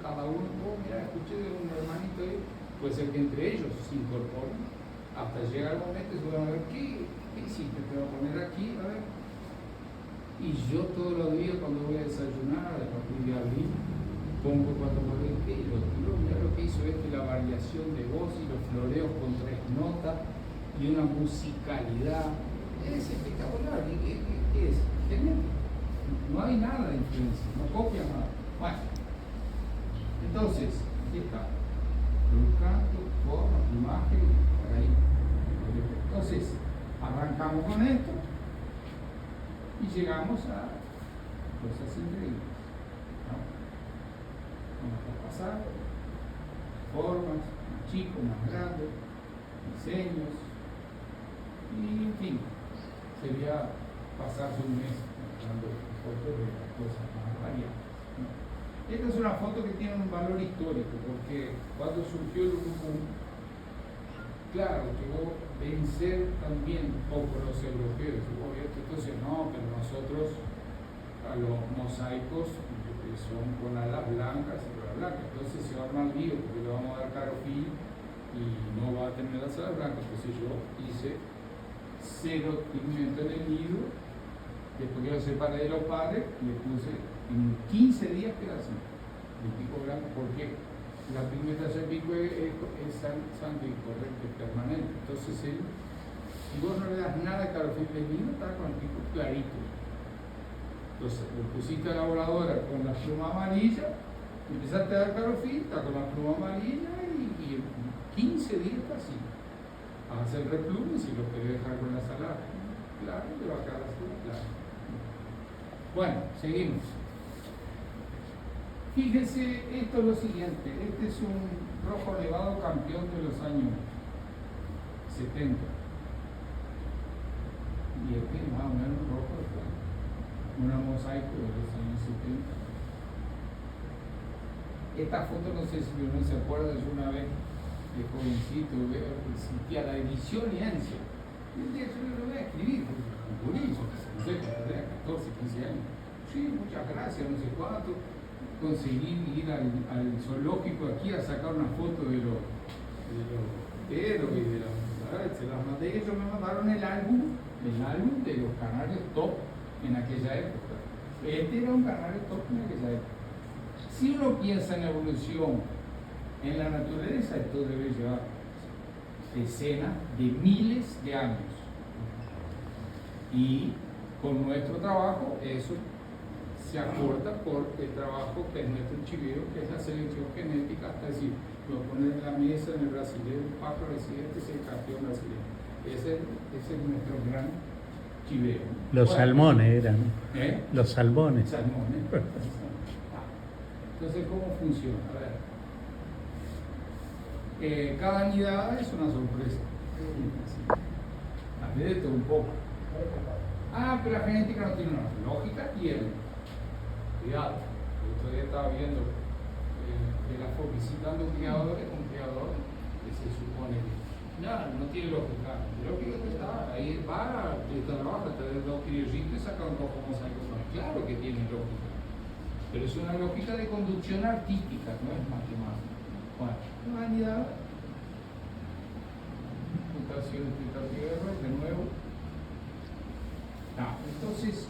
cada uno, mira, escuché de un hermanito ahí, puede ser que entre ellos se incorporen, hasta llegar el momento y se van a ver, ¿qué hiciste? Te voy a poner aquí, a ver. Y yo todos los días cuando voy a desayunar, a partir de abril, pongo cuando me ven que mira lo que hizo esto, y la variación de voz y los floreos con 3 notas y una musicalidad. Es espectacular. ¿Qué es? Genético. No hay nada de influencia, no copia nada. Bueno, entonces, aquí está. Canto, forma, imagen, por ahí. Entonces, arrancamos con esto y llegamos a cosas increíbles. Vamos a pasar formas, más chico, más grande, diseños, y en fin, sería pasarse un mes mostrando fotos de las cosas más variadas, ¿no? Esta es una foto que tiene un valor histórico, porque cuando surgió el grupo, claro, tuvo vencer también un poco los europeos, entonces no, pero nosotros a los mosaicos que son con alas blancas y alas blancas, entonces se arma el lío porque le vamos a dar carofil y no va a tener las alas blancas. Entonces yo hice cero pigmento en el nido, después que lo separé de los padres, le puse en 15 días queda así, el pico blanco, porque la pigmentación del pico es sangre correcta, es permanente. Entonces si vos no le das nada de carofil de nido, está con el pico clarito. Entonces lo pusiste a la voladora con la pluma amarilla, empezaste a dar carofil, está con la pluma amarilla y en 15 días está así. Vas a hacer replume si lo querés dejar con la salada. Claro, te va a quedar así, claro. Bueno, seguimos. Fíjense, esto es lo siguiente, este es un rojo elevado campeón de los años 70. Y este es más o menos rojo de plata. Una mosaico de los años 70. Esta foto no sé si uno se acuerda, yo una vez de jovencito existía la edición IANSIA. Y un día yo lo voy a escribir, porque un curioso, no sé, cuando tenía 14, 15 años. Sí, muchas gracias, no sé cuánto. Conseguí ir al zoológico aquí a sacar una foto de los perros y de se las mandé, ellos me mandaron el álbum de los canarios top en aquella época. Este era un canario top en aquella época. Si uno piensa en evolución en la naturaleza, esto debe llevar decenas de miles de años. Y con nuestro trabajo eso se acorta por el trabajo que es nuestro chivero, que es la selección genética, hasta decir, voy a poner en la mesa en el brasileño, un pájaro residente, es el campeón brasileño. Ese es nuestro gran chivero. Los salmones eran. Los salmones. Salmones. Entonces, ¿cómo funciona? A ver. Cada nidada es una sorpresa. A ver, de todo un poco. Pero la genética no tiene una lógica, tiene. Cuidado, el otro día estaba viendo visitando un criador que se supone que no tiene lógica. Lógica que está, ahí va, trabaja, trae 2 criollitos y saca un poco mosaico. Claro que tiene lógica, pero es una lógica de conducción artística, no es matemática. Bueno, humanidad, mutación explicativa de nuevo. Entonces,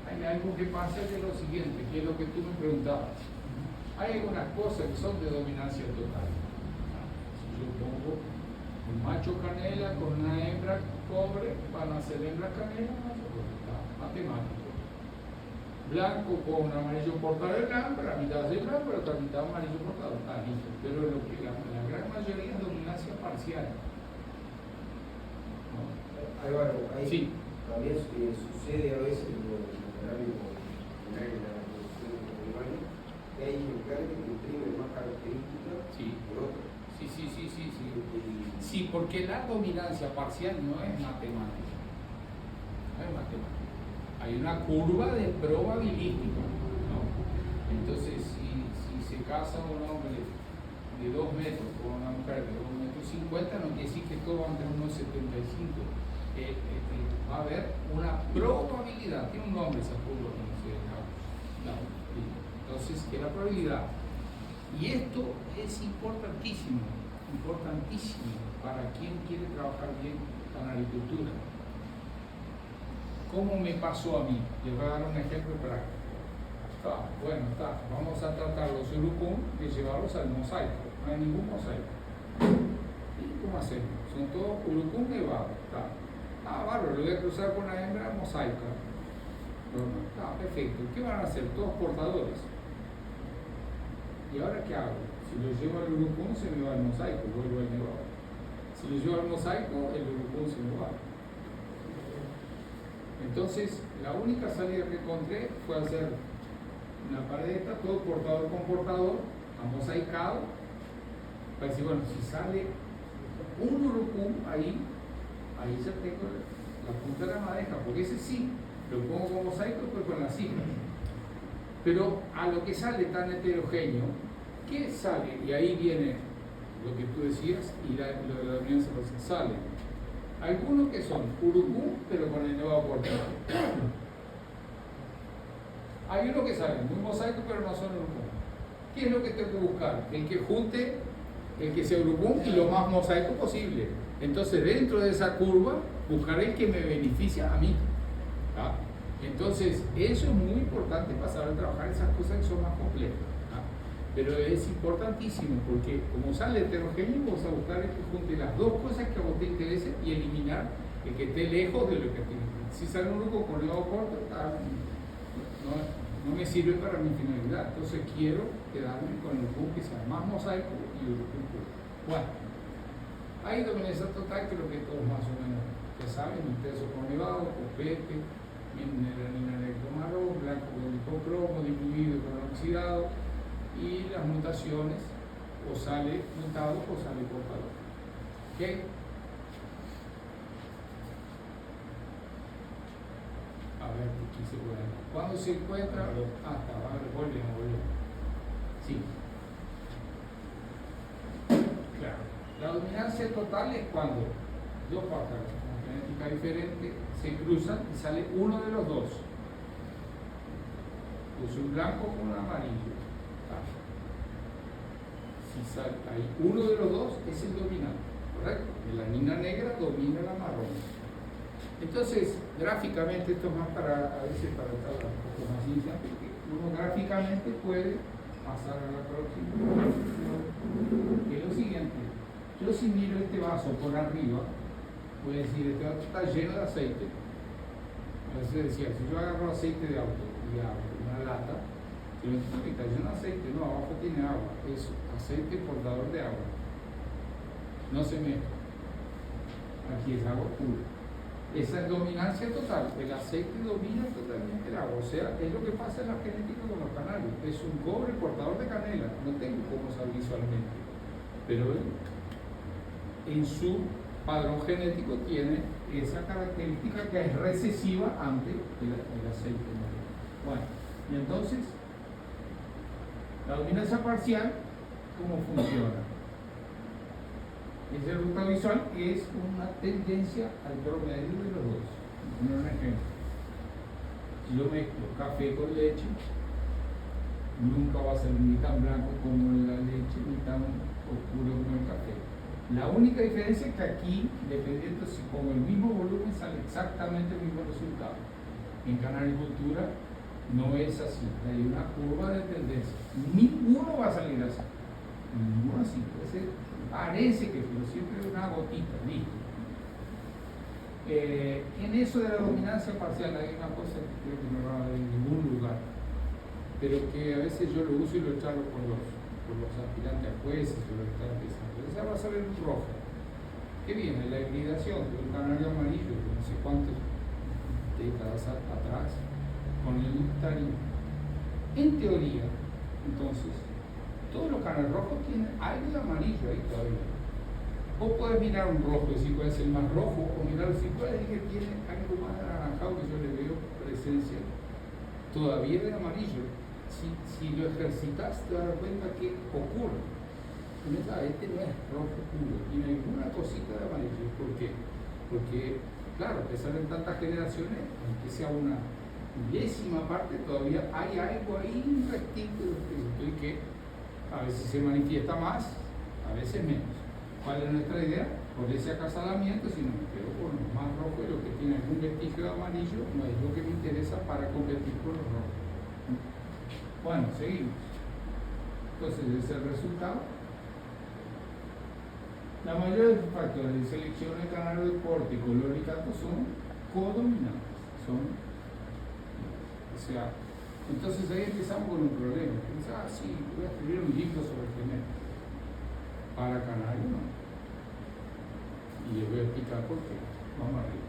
hay algo que pasa que es lo siguiente, que es lo que tú me preguntabas. Hay algunas cosas que son de dominancia total. yo pongo un macho canela con una hembra cobre, van a ser hembra canela, macho cobre, está matemático. Blanco con amarillo portador blanco, la mitad es blanco, la otra mitad amarillo portador, está listo. Pero lo que la gran mayoría es dominancia parcial. ¿No? Álvaro, ahí Sí. también sucede a veces en los horarios de la reproducción animal, que hay ejemplares que imprimen más características Sí. que otros. Sí. Sí, porque la dominancia parcial no es matemática. No es matemática. Hay una curva de probabilística, ¿no? Entonces, si se casa un hombre de 2 metros con una mujer de 2,50 metros, no quiere decir que todos van a tener unos 75. Va a haber una probabilidad, tiene un nombre esa curva, no sé, entonces, es la probabilidad. Y esto es importantísimo para quien quiere trabajar bien en la agricultura. ¿Cómo me pasó a mí? Les voy a dar un ejemplo práctico. Vamos a tratar los urucum de llevarlos al mosaico. No hay ningún mosaico. ¿Y cómo hacemos? Son todos urucum nevados. Bárbaro, lo voy a cruzar con la hembra mosaica. Perfecto. ¿Qué van a hacer? Todos portadores. ¿Y ahora qué hago? Si lo llevo al urucum, se me va al mosaico, vuelvo al nevado. Si lo llevo al mosaico, el urucum se me va. Entonces, la única salida que encontré fue hacer una paredeta, todo portador con portador, amosaicado, para decir, bueno, si sale un urucum ahí ya tengo la punta de la madeja, porque ese sí, lo pongo con mosaico y pues con las cifras. Pero a lo que sale tan heterogéneo, ¿qué sale? Y ahí viene lo que tú decías y lo de la dominancia parcial. Sale algunos que son urucum, pero con el nevado portador. Hay uno que sale muy mosaico, pero no son urucum. ¿Qué es lo que tengo que buscar? El que junte, el que sea urucum y lo más mosaico posible. Entonces, dentro de esa curva, buscaré el que me beneficia a mí. Entonces, eso es muy importante para saber trabajar esas cosas que son más complejas. Pero es importantísimo porque como sale heterogéneo, vamos a buscar el que junte las dos cosas que a vos te interesen y eliminar el que esté lejos de lo que te interesa. Si sale un grupo con lado corto, no me sirve para mi finalidad. Entonces quiero quedarme con el grupo que sea más mosaico y el grupo puro. Bueno, hay dominancia total, que es lo que todos más o menos ya saben: intenso con nevado, copete, melanina negro marrón, blanco con licocromo, diluido con oxidado, y las mutaciones, o sale mutado o sale portador. ¿Ok? A ver, aquí se puede. Cuando se encuentra, hasta volvemos. Sí. Claro. La dominancia total es cuando dos pájaros con genética diferente se cruzan y sale uno de los dos. Pues un blanco con un amarillo. Si sale ahí uno de los dos, es el dominante, ¿correcto? La melanina negra domina la marrón. Entonces, gráficamente, esto es más para, a veces para estar un poco más iniciante, que uno gráficamente puede pasar a la próxima. Que es lo siguiente: yo, si miro este vaso por arriba, voy a decir, este vaso está lleno de aceite. Entonces decía, si yo agarro aceite de auto y abro una lata, yo me digo que está lleno de aceite, no, abajo tiene agua, es aceite portador de agua, no se mezcla, aquí es agua pura. Esa es dominancia total, el aceite domina totalmente el agua, o sea, es lo que pasa en la genética con los canarios, es un cobre portador de canela, no tengo cómo saber visualmente, pero en su padrón genético tiene esa característica que es recesiva ante el aceite. Bueno, y entonces, la dominancia parcial, ¿cómo funciona? Esa ruta visual es una tendencia al promedio de los dos. Voy a poner un ejemplo. Si yo mezclo café con leche, nunca va a ser ni tan blanco como la leche, ni tan oscuro como el café. La única diferencia es que aquí, dependiendo si con el mismo volumen, sale exactamente el mismo resultado. En canaricultura no es así, hay una curva de tendencia. Ninguno va a salir así. Ninguno así, puede ser, parece que, pero siempre una gotita, listo. En eso de la dominancia parcial hay una cosa que creo que no va a haber en ningún lugar, pero que a veces yo lo uso y lo charlo por los aspirantes a jueces o lo que están empezando. Esa va a salir un rojo. ¿Qué viene? La hibridación de un canario amarillo de no sé cuántas décadas atrás con el tarín. En teoría, entonces, todos los canales rojos tienen algo de amarillo ahí todavía. Vos podés mirar un rojo y decir cuál es el más rojo, o mirar si cuál es el que tiene algo más anaranjado que yo le veo presencia todavía de amarillo. Si lo ejercitas te das cuenta que ocurre. Este no es rojo puro, tiene alguna cosita de amarillo. ¿Por qué? Porque, claro, a pesar de tantas generaciones, aunque sea una milésima parte, todavía hay algo ahí, un restinto de que a veces se manifiesta más, a veces menos. ¿Cuál es nuestra idea? Por ese acasalamiento, si no me quedo con lo más rojo y lo que tiene algún vestigio de amarillo, no es lo que me interesa para competir con los rojos. Bueno, seguimos. Entonces, ese es el resultado. La mayoría de los factores de selección de canal de porte, color y canto son codominantes. Entonces ahí empezamos con un problema. Sí, voy a escribir un libro sobre genética. Para canario no. Y les voy a explicar por qué. Vamos arriba.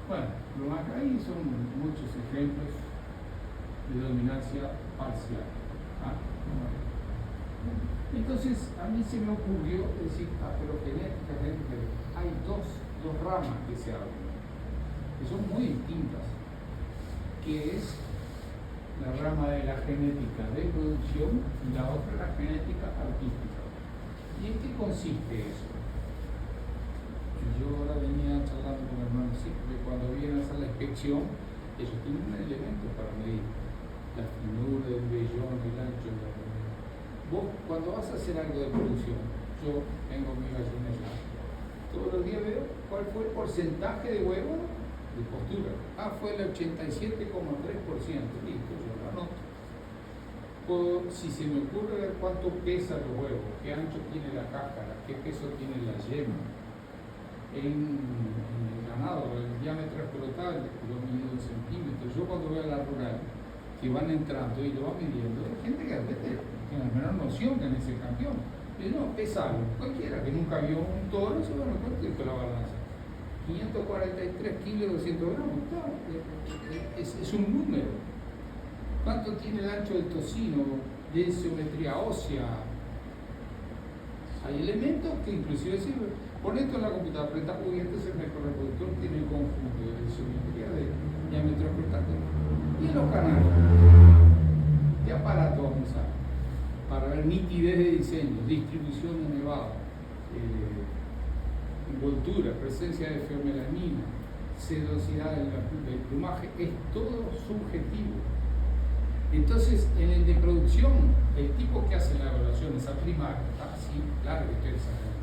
Bueno, lo más que hay son muchos ejemplos de dominancia parcial. Entonces a mí se me ocurrió decir, pero genética, hay dos ramas que se hablan, que son muy distintas, que es la rama de la genética de producción y la otra la genética artística. ¿Y en qué consiste eso? Yo ahora venía charlando con mi hermano, sí, porque cuando vienen a hacer la inspección, ellos tienen un elemento para medir la finura, el vellón, el ancho. Vos, cuando vas a hacer algo de producción, yo tengo mi gallinera, todos los días veo cuál fue el porcentaje de huevo de postura. Fue el 87,3%. Listo, yo lo anoto. O si se me ocurre ver cuánto pesan los huevos, qué ancho tiene la cáscara, qué peso tiene la yema. En el ganado, el diámetro escrotal, lo mido en centímetros. Yo cuando veo a la rural, que van entrando y lo van midiendo, hay gente que a veces tiene la menor noción que en ese campeón. Y no, pesa algo. Cualquiera que nunca vio un toro se va a dar cuenta con la balanza. 543 kilos, 200 gramos, claro, es un número. ¿Cuánto tiene el ancho del tocino? De geometría ósea. Hay elementos que inclusive sirven. Pon esto en la computadora, apreta cubiertos, el microreproductor tiene el conjunto de geometría de diámetro escrotal. Y los canales. ¿Qué aparato vamos a usar? Para ver nitidez de diseño, distribución de nevado, envoltura, presencia de feomelanina, sedosidad del plumaje, es todo subjetivo. Entonces, en el de producción, el tipo que hace la evaluación, esa primaria, sí, claro que estoy exagerando.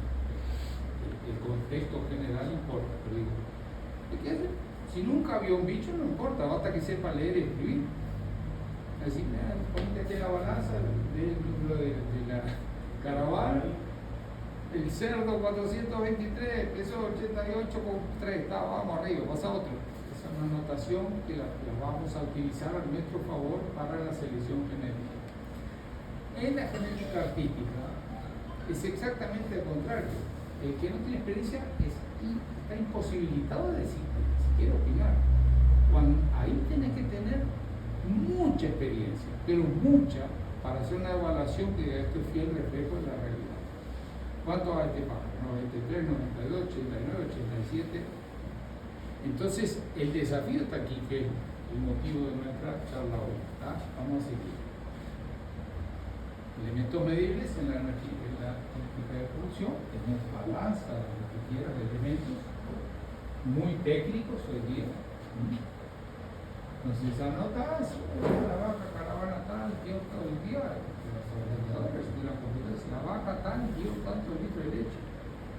El contexto general importa, pero digo, ¿qué hace? Si nunca vio un bicho, no importa, basta que sepa leer y escribir. Así, ponte aquí la balanza, lee el número de la caravana, el cerdo 423, pesó 88,3, vamos arriba, pasa otro. Esa es una anotación que la vamos a utilizar a nuestro favor para la selección genética. En la genética artística es exactamente lo contrario. El que no tiene experiencia está imposibilitado de decir, si quiere opinar. Ahí tenés que tener mucha experiencia, pero mucha, para hacer una evaluación que diga esto es fiel reflejo de la realidad. ¿Cuánto va este pájaro? 93, 92, 89, 87. Entonces, el desafío está aquí, que es el motivo de nuestra charla hoy. Vamos a seguir. Elementos medibles en la técnica de producción, tenemos balanza, lo que quieras, de elementos muy técnicos hoy día. Entonces anotas la vaca caravana tal, dio todo el día, los ordenadores de la computadora, la vaca tal, dio tantos litros de leche.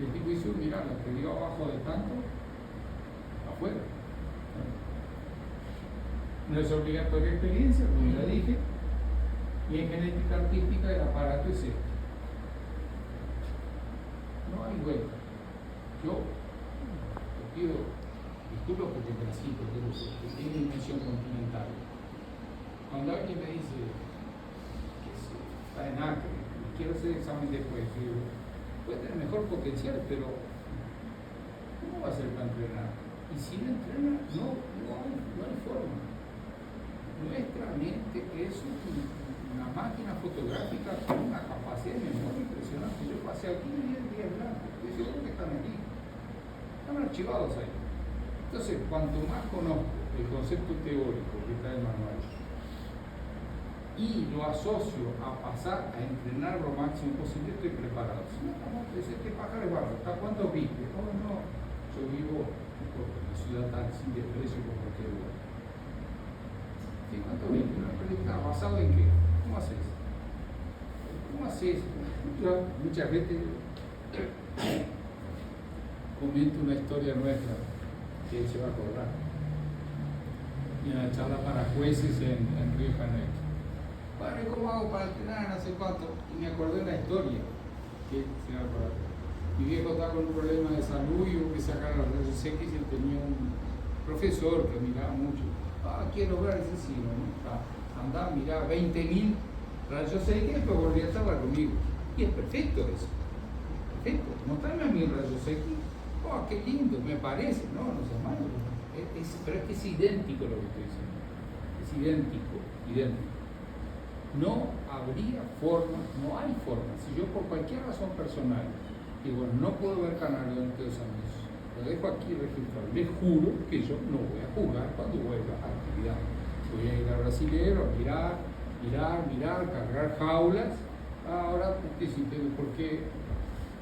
El tipo dice, mira, lo que dio abajo de tanto, afuera. No es obligatoria experiencia, como ya dije, Y en genética artística el aparato es este. No hay vuelta. Yo te pido disculpas porque te cito, pero tiene dimensión continental. Cuando alguien me dice que está en Acre, quiero hacer examen después, digo, puede tener mejor potencial, pero ¿cómo va a ser para entrenar? Y si no entrena, no hay forma. Nuestra mente es una máquina fotográfica con una capacidad de memoria impresionante. Yo pasé aquí y 10 días blancos, estoy seguro que están aquí, están archivados ahí. Entonces, cuanto más conozco el concepto teórico que está en el manual y lo asocio a pasar a entrenar lo máximo posible, estoy preparado. Si no, estamos, este pájaro es barro, ¿está cuánto viste? Oh, no, yo vivo en una ciudad tan sin desprecio por cualquier lugar. ¿Sí? ¿Cuánto viste? Una pregunta, ¿basado en qué? ¿Cómo haces? ¿Cómo haces? Yo muchas veces comento una historia nuestra que él se va a acordar. Y en la charla para jueces en Río de Janeiro. Padre, ¿cómo hago para entrenar? No sé cuánto. Y me acordé de una historia que se va a acordar. Mi viejo estaba con un problema de salud y hubo que sacar los rayos X y él tenía un profesor que miraba mucho. Quiero ver ese signo, ¿no? Andá, mirá 20.000 rayos X y después volví a charlar conmigo. Y es perfecto eso. Perfecto. Mostrame a mí rayos X. Qué lindo, me parece, no sé malo. Pero es que es idéntico lo que estoy diciendo. Es idéntico. No habría forma, no hay forma. Si yo por cualquier razón personal digo, no puedo ver Canario durante 2 años, lo dejo aquí registrado, les juro que yo no voy a jugar cuando vuelva a la actividad. Voy a ir a Brasilero, a mirar, cargar jaulas. Ahora porque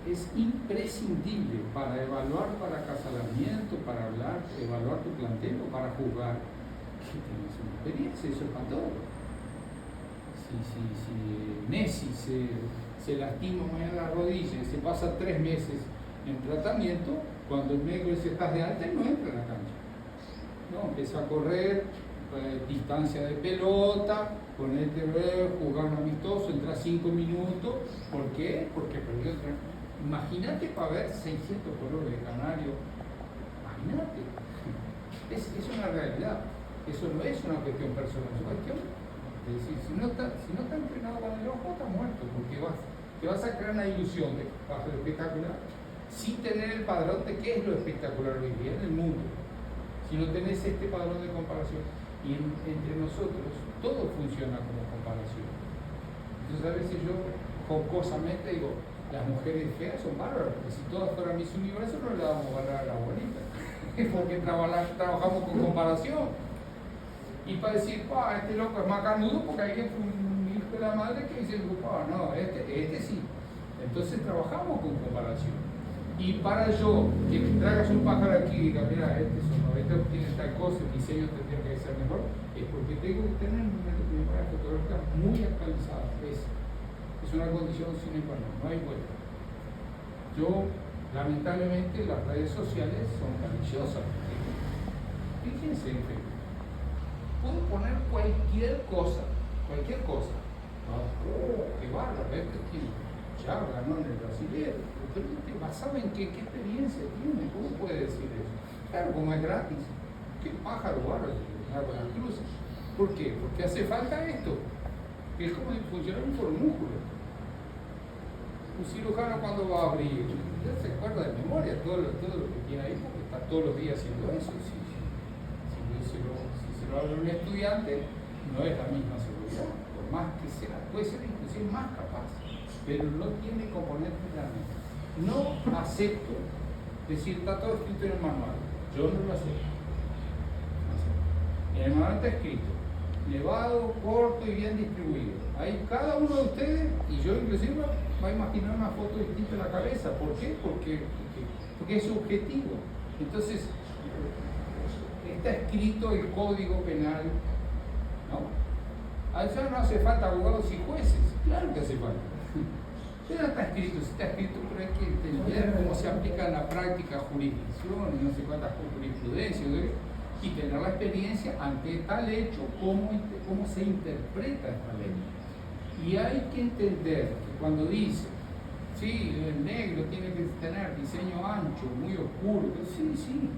es imprescindible para evaluar para acasalamiento, para hablar, evaluar tu plantel o para jugar, que tienes una experiencia, eso es para todo. Si Messi se lastima mañana la rodilla y se pasa 3 meses en tratamiento, cuando el médico dice estás de alta, él no entra en la cancha. No, empieza a correr, distancia de pelota, ponerte jugar un amistoso, entra 5 minutos. ¿Por qué? Porque perdió el tren. Imagínate para ver 600 colores de canario. Imagínate. Es una realidad. Eso no es una cuestión personal, es una cuestión. Es decir, si no está entrenado con el ojo, está muerto, porque te vas a crear una ilusión de que va a ser espectacular, sin tener el padrón de qué es lo espectacular hoy día en el mundo. Si no tenés este padrón de comparación, y entre nosotros todo funciona como comparación. Entonces a veces yo jocosamente digo, las mujeres feas son bárbaras, porque si todas fueran mis universos no le damos valor a la bonita, porque trabajamos con comparación. Y para decir, este loco es más canudo porque alguien fue un hijo de la madre que dice, no, este sí. Entonces trabajamos con comparación. Y para yo, que me traigas un pájaro aquí y diga, mira, este tiene tal cosa, el diseño tendría que ser mejor, es porque tengo que tener una memoria fotográfica muy actualizada. Es una condición sine qua non, no hay vuelta. Yo, lamentablemente, las redes sociales son maliciosas. Fíjense en Facebook. Puedo poner cualquier cosa. Qué bárbaro, ya ganó en el Brasilero. Pero basado en qué experiencia tiene, ¿cómo puede decir eso? Claro, como es gratis. Qué pájaro bárbaro, las cruces. ¿Por qué? Porque hace falta esto. Que es como funcionar un formúsculo. Un cirujano cuando va a abrir, ya se acuerda de memoria todo lo que tiene ahí, porque está todos los días haciendo eso. Si se lo habla un estudiante, no es la misma seguridad, por más que sea, puede ser inclusive más capaz, pero no tiene componentes de la mente. No acepto decir, está todo escrito en el manual, yo no lo acepto. En el manual está escrito, elevado, corto y bien distribuido. Ahí cada uno de ustedes, y yo inclusive, va a imaginar una foto distinta en la cabeza. ¿Por qué? Porque es subjetivo. Entonces, está escrito el Código Penal, ¿no? A eso no hace falta abogados y jueces, claro que hace falta. Pero no está escrito, si está escrito, pero hay que entender cómo se aplica en la práctica jurisdicción y no sé cuántas jurisprudencias, y tener la experiencia ante tal hecho, cómo se interpreta esta ley. Y hay que entender que cuando dice, sí, el negro tiene que tener diseño ancho, muy oscuro, sí,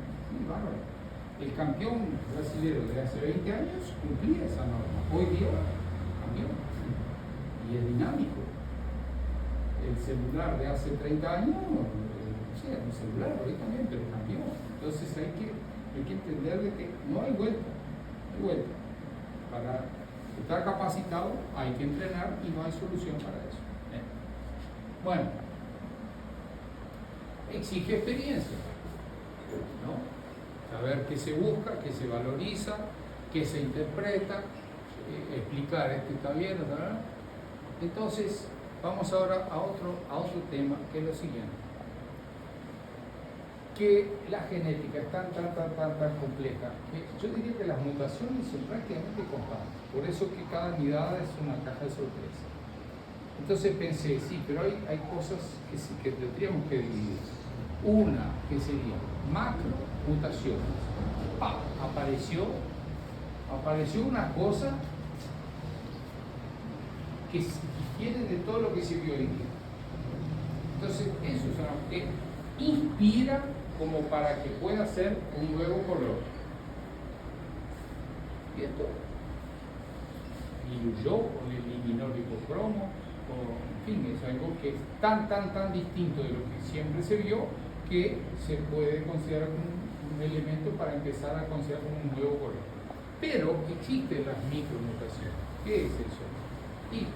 bárbaro. El campeón brasileño de hace 20 años cumplía esa norma. Hoy día cambió y es dinámico. El celular de hace 30 años, era un celular, hoy también, pero cambió. Entonces hay que entender de que no hay vuelta, Para estar capacitado hay que entrenar y no hay solución para eso. Bueno, exige experiencia, ¿no? Saber qué se busca, qué se valoriza, qué se interpreta, explicar esto está bien, ¿verdad? Entonces, vamos ahora a otro tema, que es lo siguiente. Que la genética es tan compleja, que yo diría que las mutaciones son prácticamente constantes. Por eso que cada unidad es una caja de sorpresa. Entonces pensé, sí, pero hay cosas que tendríamos que dividir. Una que sería macro mutaciones. Apareció una cosa que difiere de todo lo que se vio hoy día. Entonces, eso es algo que inspira como para que pueda ser un nuevo color. Y esto diluyó o eliminó el hipocromo, en fin, es algo que es tan distinto de lo que siempre se vio que se puede considerar como un elemento para empezar a considerar como un nuevo color. Pero existen las micromutaciones. ¿Qué es eso? Y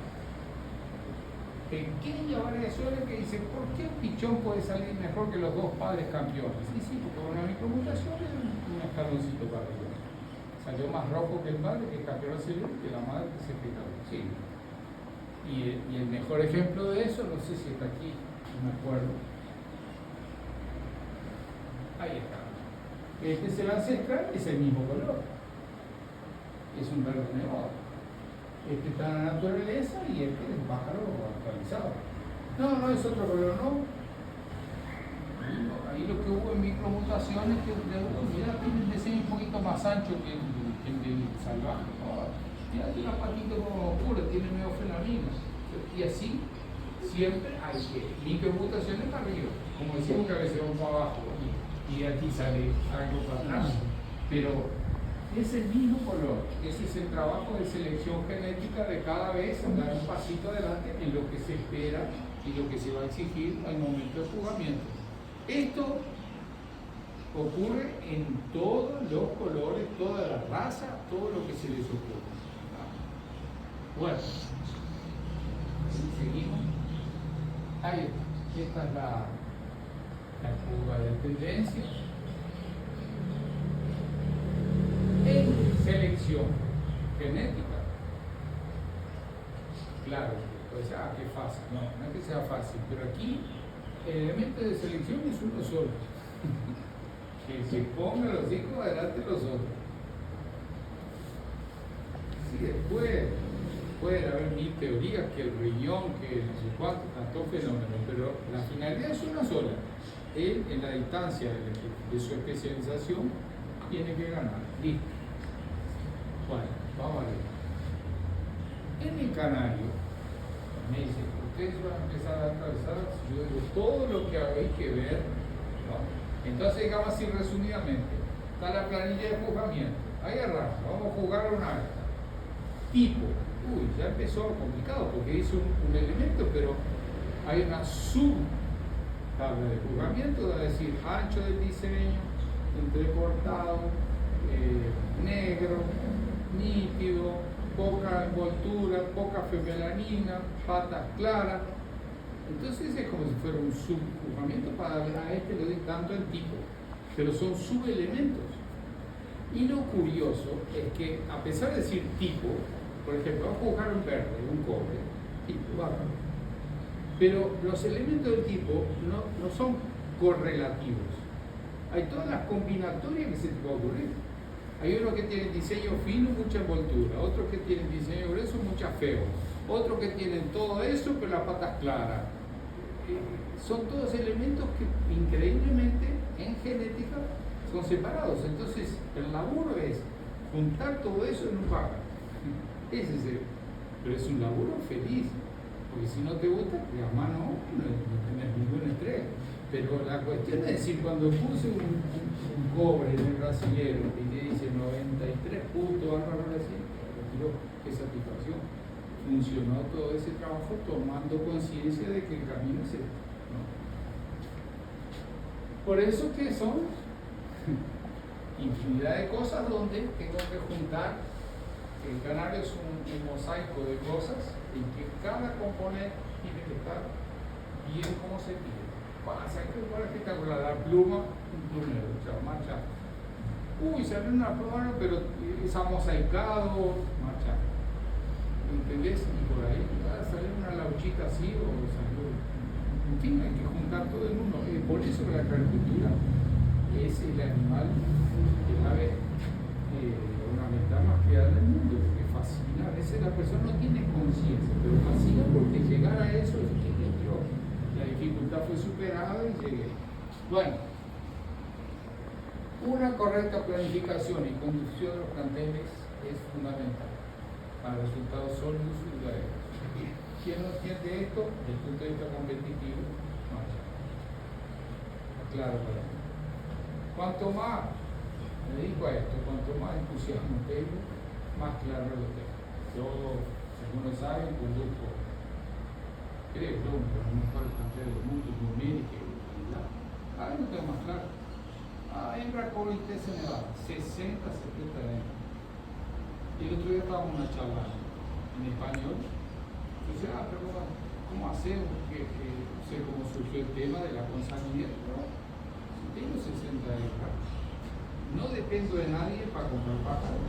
pequeñas variaciones que dicen, ¿por qué el pichón puede salir mejor que los dos padres campeones? Sí, porque una micromutación es un escaloncito para arriba. Salió más rojo que el padre, que el campeón civil, que la madre que se picaba. Sí. Y el mejor ejemplo de eso, no sé si está aquí, no me acuerdo. Ahí está. Este es el ancestral, es el mismo color. Es un verde nevado. Este está en la naturaleza y este es un pájaro actualizado. No es otro color, no. Ahí lo que hubo en micromutaciones que mira, tiene un diseño un poquito más ancho que el del salvaje. Mira, tiene una patita como oscura, tiene meofelamina. Y así siempre hay micromutaciones para arriba. Como decimos que a veces vamos para abajo y aquí sale algo para atrás. Pero es el mismo color. Ese es el trabajo de selección genética de cada vez dar un pasito adelante en lo que se espera y lo que se va a exigir al momento de jugamiento. Esto ocurre en todos los colores, toda la raza, todo lo que se les ocurre. Bueno, seguimos. Ahí está. Esta es la curva de tendencia. En selección genética, claro, pues qué fácil, no es que sea fácil, pero aquí el elemento de selección es uno solo, que se ponga los hijos adelante los otros. Sí, después pueden haber mil teorías, que el riñón, que no sé cuánto, tantos fenómenos, pero la finalidad es una sola. Él, en la distancia de su especialización, tiene que ganar. Listo. Bueno, vamos a ver. En el canario, me dicen, ustedes van a empezar a atravesar, yo digo, todo lo que hay que ver, ¿no? Entonces, digamos así resumidamente, está la planilla de juzgamiento. Ahí arranca, vamos a jugar una acta. Tipo, ya empezó complicado porque hizo un elemento, pero hay una subtabla de juzgamiento, es decir, ancho del diseño, entrecortado, negro, nítido, poca envoltura, poca femelanina, patas claras. Entonces es como si fuera un subjuzgamiento para a este le doy tanto el tipo, pero son subelementos. Y lo curioso es que, a pesar de decir tipo, por ejemplo, vamos a juzgar un verde, un cobre, tipo, bárbaro. Pero los elementos del tipo no son correlativos. Hay todas las combinatorias que se te puede ocurrir. Hay uno que tiene diseño fino, mucha envoltura, otro que tiene diseño grueso, mucha feo, otro que tienen todo eso, pero las patas claras. Son todos elementos que increíblemente en genética son separados. Entonces, el laburo es juntar todo eso en un pájaro. Ese es pero es un laburo feliz, porque si no te gusta, que a mano no tenés ningún estrés. Pero la cuestión es decir, cuando puse un cobre en el brasilero y le dice 93 puntos Álvaro Brasil, qué satisfacción. Funcionó todo ese trabajo tomando conciencia de que el camino es este, ¿no? Por eso que son infinidad de cosas donde tengo que juntar. El canario es un mosaico de cosas en que cada componente tiene que estar bien como se pide. Pasa que es espectacular, la pluma, un plumero, o sea, marcha. Uy, salió una pluma, pero es amosaicado, marcha. ¿Entendés? Y por ahí va a salir una lauchita así o salió. En fin, hay que juntar todo en uno. Por eso la agricultura es el animal, el ave ornamental más creada del mundo, porque fascina. A veces la persona no tiene conciencia, pero fascina porque llegar a eso es que entró. La dificultad fue superada y llegué. Bueno, una correcta planificación y conducción de los planteles es fundamental para resultados sólidos y duraderos. ¿Quién no entiende esto? Desde el punto de vista competitivo, no. Claro para mí. Cuanto más me dedico a esto, cuanto más entusiasmo tengo, más claro lo tengo. Yo, algunos saben, conduzco, creo yo, por lo mejor plantel del mundo, numérica y bla. Ahora no tengo más claro. Hembra con ITS Nevada, 60, 70 años. Y el otro día estábamos en una charla en español. Y dice, pero ¿cómo hacemos? Que no sé cómo surgió el tema de la consanguinidad. Pero si tengo 60 hembras, no dependo de nadie para comprar pájaros.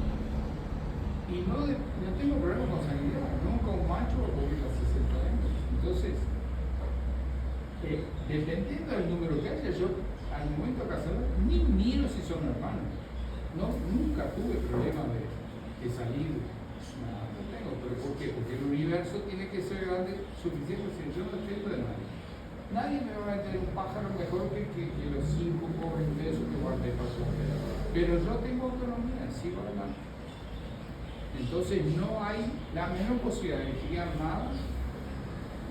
Y no tengo problema con sanguinidad. Nunca un macho voy a 60 hembras. Entonces, dependiendo del número que haya, yo al momento de casarlo ni miro si son hermanos. No, nunca tuve problema de salir. No tengo, pero ¿por qué? Porque el universo tiene que ser grande suficiente, si yo no dependo de nadie. Nadie me va a meter un pájaro mejor que los 5 pobres pesos que guardé para comer. Pero yo tengo autonomía, sigo adelante. Entonces no hay la menor posibilidad de criar nada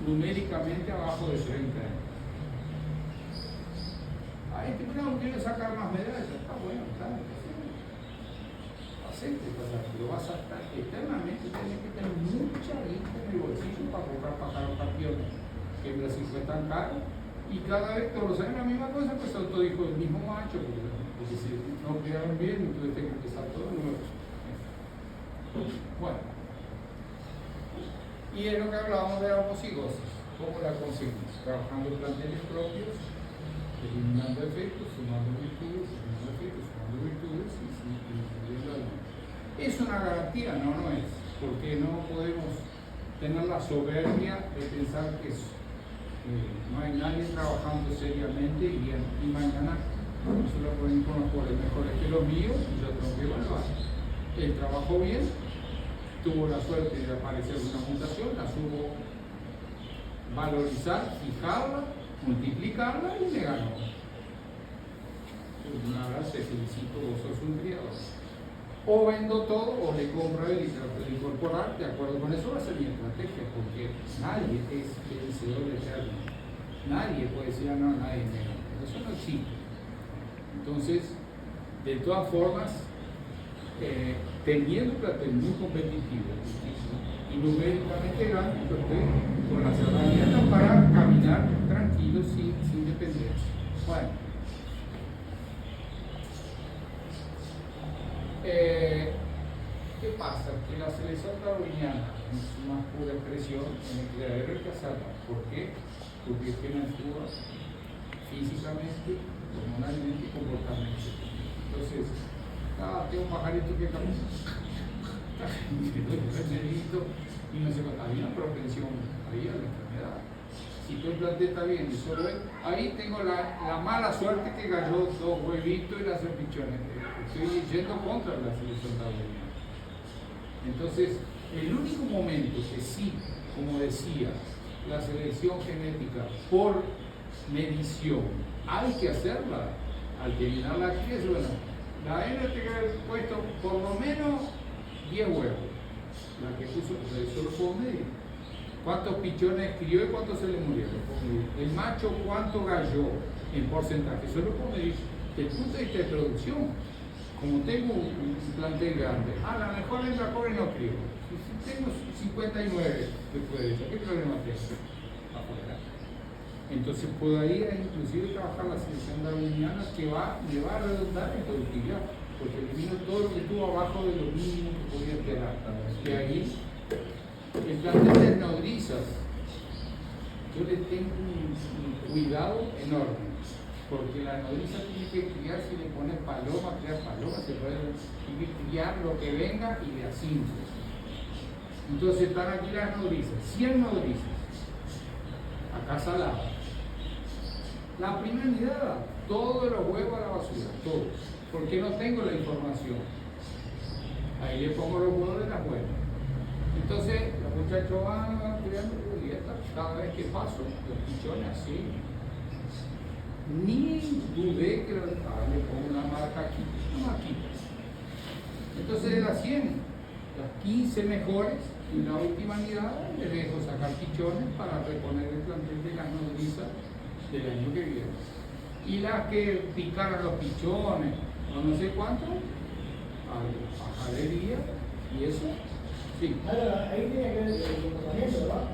numéricamente abajo de 30 años. No quiero sacar más medallas, está bueno, está acepte pasar, pero vas a estar eternamente, tienes que tener mucha guita en el bolsillo para comprar pájaros campeones, que en Brasil fue tan caro, y cada vez todos los años la misma cosa, pues todo hijo del mismo macho, porque si no criaron bien, entonces tengo que empezar todo nuevo. Bueno, y es lo que hablábamos de la homocigosis, ¿cómo la conseguimos? Trabajando planteles propios, eliminando efectos, sumando virtudes, eliminando efectos, sumando virtudes y subiendo algo. ¿Es una garantía? No, no es, porque no podemos tener la soberbia de pensar que no hay nadie trabajando seriamente y bien, y mañana solo pueden con los pobres mejores que los míos y yo tengo que evaluar. Él trabajó bien, tuvo la suerte de aparecer una mutación, la supo valorizar, fijarla, multiplicarla y le ganó. Una vez te felicito, vos sos un criador. O vendo todo o le compro él y trato de incorporar, de acuerdo con eso va a ser mi estrategia, porque nadie es vencedor eterno. Nadie puede decir, no, nadie me gana. Eso no existe. Entonces, de todas formas, teniendo un plantel muy competitivo y numéricamente grande, yo estoy con las herramientas para caminar tranquilo sin dependencia. Bueno, ¿qué pasa? Que la selección darwiniana, en su más pura expresión, en el criadero hay que hacerla. ¿Por qué? Porque tiene actúa físicamente, hormonalmente y comportamentalmente. Entonces, tengo un pajarito que camina, y no sé cuánto, había una propensión, había la enfermedad. Si tu plantel está bien y solo ahí tengo la mala suerte que cayó 2 huevitos y las serpichones. Estoy yendo contra la selección darwiniana. Entonces, el único momento que sí, como decía, la selección genética por medición hay que hacerla al terminar la crianza, bueno, la hembra tiene que haber puesto por lo menos 10 huevos. La que puso, solo puedo puedo medir. ¿Cuántos pichones crió y cuántos se le murieron? El macho, ¿cuánto galló en porcentaje? Eso lo puedo medir. Desde el punto de vista de producción, como tengo un plantel grande, a lo mejor hembra pobre no crío. Si tengo 59 después de eso, ¿qué problema tengo? Afuera. Entonces podría inclusive trabajar la selección darwiniana que le va a redundar en productividad, porque elimino todo lo que estuvo abajo de lo mínimo que podía esperar. Que ahí el plantel de nodrizas, yo le tengo un cuidado enorme, porque la nodriza tiene que criar, si le pones paloma, crear paloma, se puede criar lo que venga y de a 5. Entonces están aquí las nodrizas, 100 nodrizas, acá salada. La primera nidada, todos los huevos a la basura, todos, porque no tengo la información. Ahí le pongo los huevos de las huevas. Entonces los muchachos van creando dietas, cada vez que paso, los pichones así. Ni dudé que le pongo una marca aquí, una marquita. Entonces de las 100, las 15 mejores y la última nidada les dejo sacar pichones para reponer el plantel de las nodrizas del año que viene. Y las que picaron los pichones o no sé cuánto, a pajarería y eso, sí. Ahora, ahí tiene que ver el comportamiento, ¿verdad?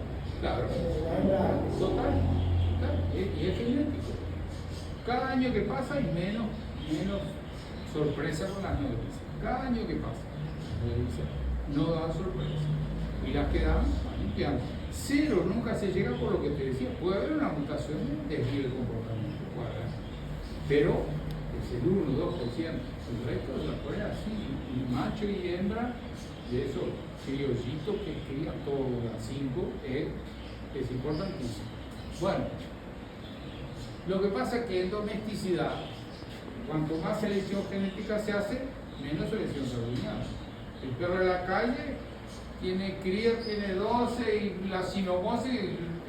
Claro, total, y es genético. Cada año que pasa hay menos sorpresa con las nodrizas. Cada año que pasa, las nodrizas no dan sorpresa. Y las que dan, van limpiando. Cero nunca se llega por lo que te decía. Puede haber una mutación de desvío de comportamiento, puede haber. Pero es el 1, 2%. El resto de las cosas así. Y macho y hembra, de esos criollitos que crían todos a 5, es importantísimo. Bueno, lo que pasa es que en domesticidad, cuanto más selección genética se hace, menos selección darwiniana. El perro de la calle tiene cría, tiene 12 y la sinomosis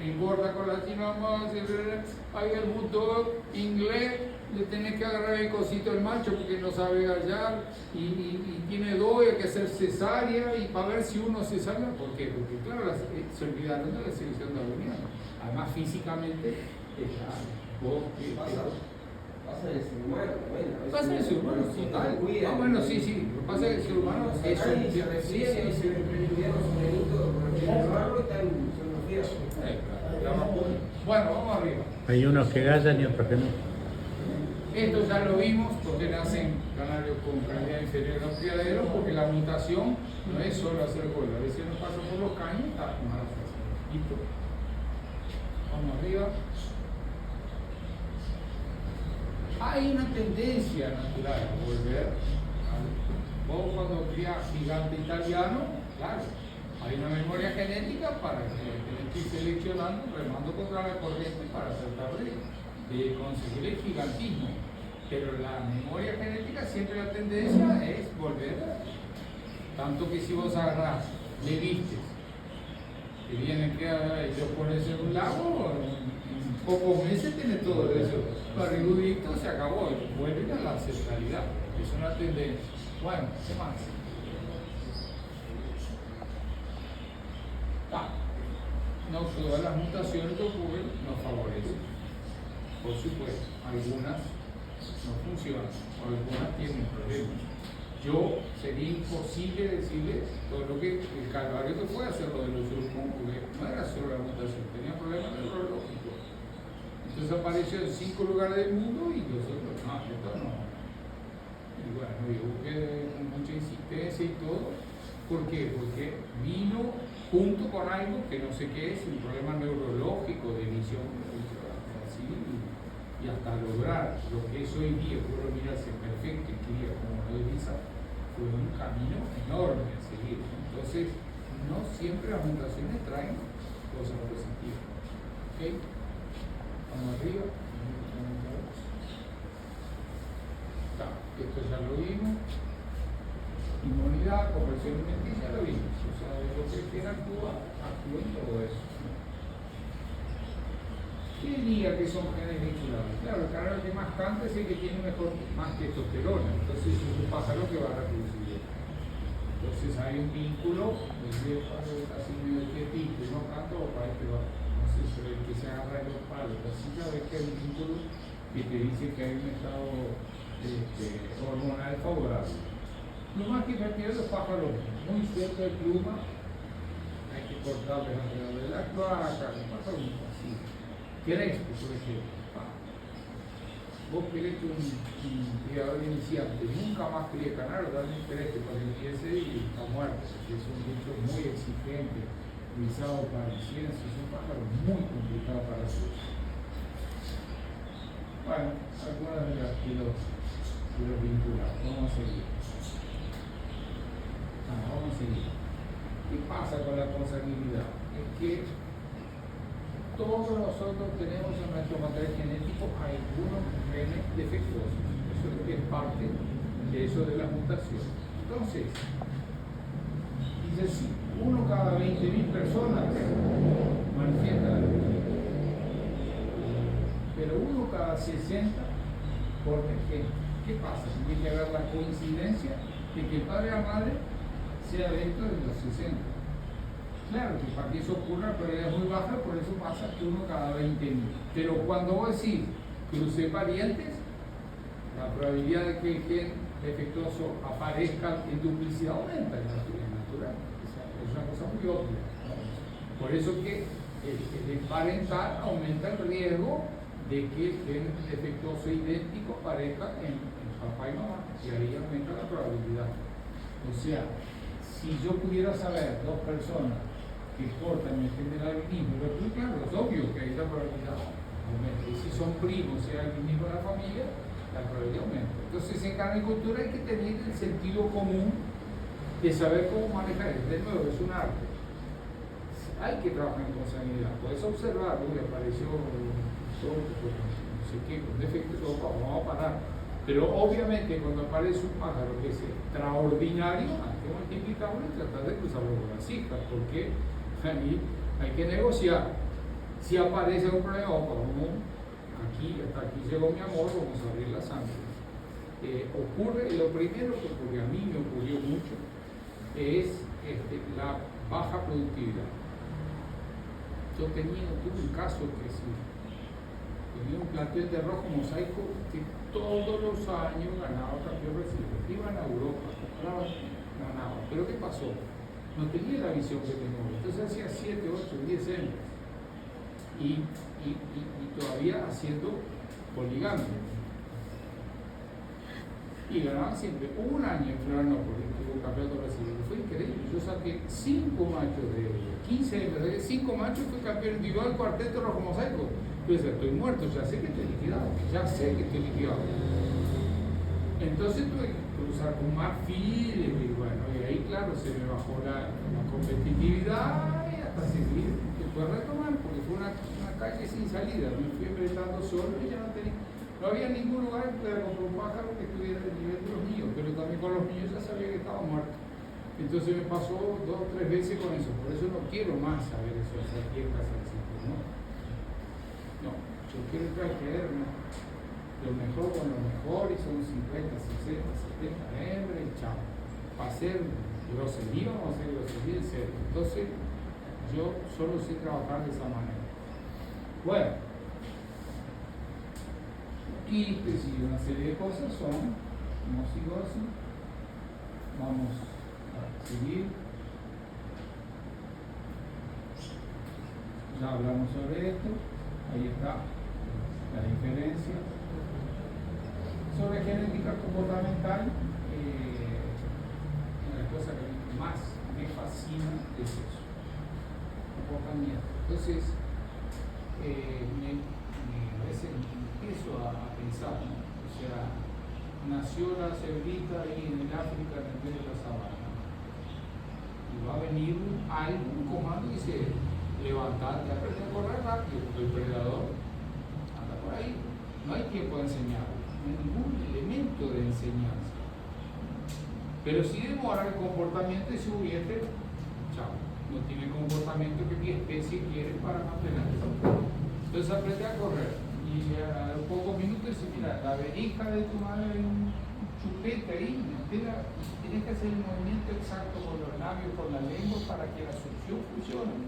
engorda con la sinomosis. Hay el bulldog inglés, le tenés que agarrar el cosito al macho porque no sabe gallar y tiene 2 y hay que hacer cesárea y para ver si uno se salva. ¿Por qué? Porque claro, se olvidaron de la selección darwiniana. Además físicamente Pasa en el ser humano, bueno. Pasa en el ser humano, total. Bueno, sí. Lo que pasa es que el ser humano es un. Sí. Bueno, vamos arriba. Hay unos que gallan y otros que no. Esto ya lo vimos porque nacen canarios con calidad inferior a los criaderos, porque la mutación no es solo hacer cola. A veces uno pasa por los caños y está mala suerte. Listo. Vamos arriba. Hay una tendencia natural a volver vos cuando crías gigante italiano, claro, hay una memoria genética para que tenés que ir seleccionando, remando contra la corriente para tratar de conseguir el gigantismo. Pero la memoria genética siempre la tendencia es volver, tanto que si vos agarrás, le vistes, que viene que ellos pones en un lago, en pocos meses tiene todo eso barrigudito, se acabó, vuelven a la ancestralidad, es una tendencia. Bueno, ¿qué más? No todas las mutaciones que ocurren nos favorecen, por supuesto, algunas no funcionan, o algunas tienen problemas. Yo sería imposible decirle todo lo que el calvario que fue hacer lo de los surcos, porque no era solo la mutación, tenía problemas neurológicos. Entonces apareció en 5 lugares del mundo y los otros, no, esto no. Y bueno, yo busqué con mucha insistencia y todo. ¿Por qué? Porque vino junto con algo que no sé qué es, un problema neurológico de visión, así, y hasta lograr lo que es hoy día, puedo mirarse perfecto y quería como lo dice, fue un camino enorme a seguir. Entonces, no siempre las mutaciones traen cosas positivas. ¿Ok? Vamos arriba. Esto ya lo vimos. Inmunidad, conversión alimenticia, lo vimos. O sea, de lo que quien actúa en todo eso. ¿Qué diría que son genes vinculados? Claro, el canal que más canta es el que tiene más testosterona. Entonces es un pájaro que va a reproducir bien. Entonces hay un vínculo, desde así medio quietito, y no tanto, pero no sé, pero el que se agarra de los palos, así sabes que hay un vínculo que te dice que hay un estado hormonal favorable. Plumas que me pierdo los pájaros muy cerca de pluma, hay que cortarles alrededor de la cloaca, un pájaro muy así. Crespo, por ejemplo. Vos querés que un criador iniciante nunca más críe canario, también querés que para empiece y está muerto, porque es un bicho muy exigente, utilizado para el ciencia, es un pájaro muy complicado para hacer. Bueno, algunas de los vinculados. Vamos a seguir. Vamos a seguir. ¿Qué pasa con la consanguinidad? Es que todos nosotros tenemos en nuestro material genético algunos genes defectuosos. Eso es parte de eso de la mutación. Entonces, dice si uno cada 20.000 personas manifiesta la enfermedad, pero uno cada 60 por ejemplo. ¿Qué pasa? Tiene que haber la coincidencia de que el padre y la madre sea dentro de los 60. Claro que para que eso ocurra, la probabilidad es muy baja, por eso pasa que uno cada 20.000. Pero cuando vos decís crucé parientes, la probabilidad de que el gen defectuoso aparezca en duplicidad aumenta, es natural. Es una cosa muy obvia, ¿no? Por eso que el parental aumenta el riesgo de que el gen defectuoso idéntico aparezca en papá y mamá, y ahí aumenta la probabilidad. O sea, si yo pudiera saber dos personas que portan el gen del albinismo, pero claro, es obvio que hay la probabilidad aumenta. Y si son primos, si hay albinismo en la familia, la probabilidad aumenta. Entonces, en canicultura hay que tener el sentido común de saber cómo manejar. De nuevo, es un arte. Hay que trabajar en consanguinidad. Puedes observar, uy, apareció no sé qué, con defecto, vamos a parar. Pero obviamente cuando aparece un pájaro que es extraordinario, hay que multiplicarlo y tratar de cruzarlo con las cifras, porque ahí hay que negociar. Si aparece un problema, como aquí, hasta aquí llegó mi amor, vamos a abrir la sangre. Ocurre, lo primero que ocurrió, a mí me ocurrió mucho, es la baja productividad. Yo tuve un caso que sí, tenía un plantel de rojo mosaico que todos los años ganaba campeón reciente. Iban a Europa, ganaba. Pero ¿qué pasó? No tenía la visión que tengo. Entonces hacía 7, 8, 10 hembras. Y todavía haciendo poligamia. Y ganaban siempre. Hubo un año en Florianópolis, tuvo un campeonato brasileño. Fue increíble. Yo saqué 5 machos de 15 hembras. 5 machos, fui campeón individual, cuarteto rojo mosaico. Entonces estoy muerto, ya sé que estoy liquidado, Entonces tuve que cruzar con marfiles y bueno, y ahí claro se me bajó la competitividad y hasta seguir, después retomar, porque fue una calle sin salida, me fui enfrentando solo y ya no había ningún lugar que pudiera comprar un pájaro que estuviera al nivel de los míos, pero también con los míos ya sabía que estaba muerto. Entonces me pasó 2 o 3 veces con eso, por eso no quiero más saber eso, esas fiestas así, ¿no? No, yo quiero traer lo mejor con lo mejor y son 50, 60, 70 hembras y chao. Para hacer grosería, vamos a hacer grosería en serio. Entonces, yo solo sé trabajar de esa manera. Bueno, quistes y una serie de cosas son homocigosis. Vamos a seguir. Ya hablamos sobre esto. Ahí está la diferencia. Sobre genética comportamental, una cosa que más me fascina es eso, comportamiento. Entonces, a veces empiezo a pensar, ¿no? O sea, nació la cerdita ahí en el África, en el medio de la sabana, y va a venir un comando y dice, levantate, aprende a correr rápido, porque el predador anda por ahí. No hay tiempo de enseñar, no hay ningún elemento de enseñanza. Pero si demora el comportamiento de su vientre, chao, no tiene el comportamiento que mi especie quiere para mantenerse. Entonces aprende a correr. Y a los pocos minutos dice, mira, la verija de tu madre es un chupete ahí, tienes que hacer el movimiento exacto con los labios, con la lengua, para que la succión funcione.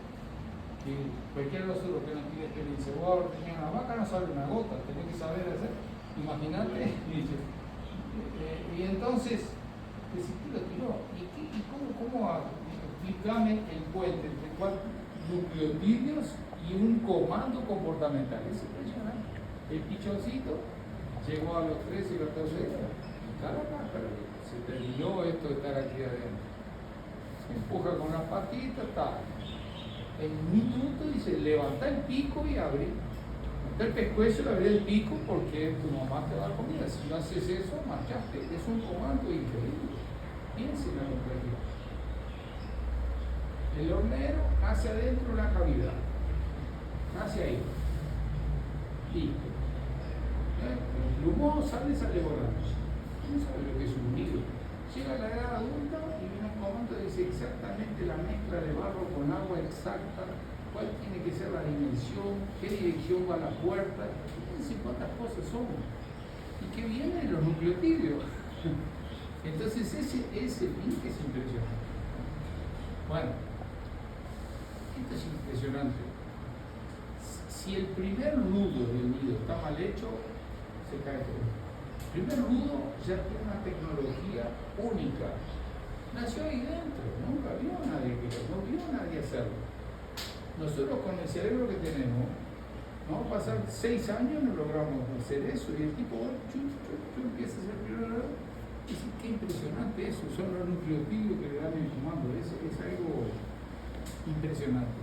Que cualquiera de nosotros que no tiene experiencia, vos ahora tenés una vaca, no sabe una gota, tenés que saber hacer, imagínate, y entonces, decís, tiró, ¿y cómo explícame el puente entre cuatro nucleotídeos y un comando comportamental? Es impresionante. El pichoncito llegó a los 13 y 14 años, caramba, pero se terminó esto de estar aquí adentro. Se empuja con las patitas, tal. En un minuto dice, levanta el pico y abre. Levanta el pescuezo y abre el pico porque tu mamá te va a dar comida. Si no haces eso, marchaste. Es un comando increíble. Piensen en la complejidad. El hornero hace adentro una cavidad. Hace ahí. Listo. El plumón sale volando. No sabe lo que es un nido. Llega a la edad adulta y viene un comando y dice exactamente la mezcla de barro con agua exacta, cuál tiene que ser la dimensión, qué dirección va a la puerta. Fíjense cuántas cosas son. Y que vienen los nucleotídeos. Entonces ese link es impresionante. Bueno, esto es impresionante. Si el primer nudo del nido está mal hecho, se cae todo. El primer nudo ya tiene una tecnología única. Nació ahí dentro, nunca vio a nadie hacerlo. Nosotros con el cerebro que tenemos, vamos a pasar 6 años y no logramos hacer eso. Y el tipo empieza a hacer primero. Y dice, qué impresionante eso, son los nucleotídeos que le dan el comando. Es algo impresionante.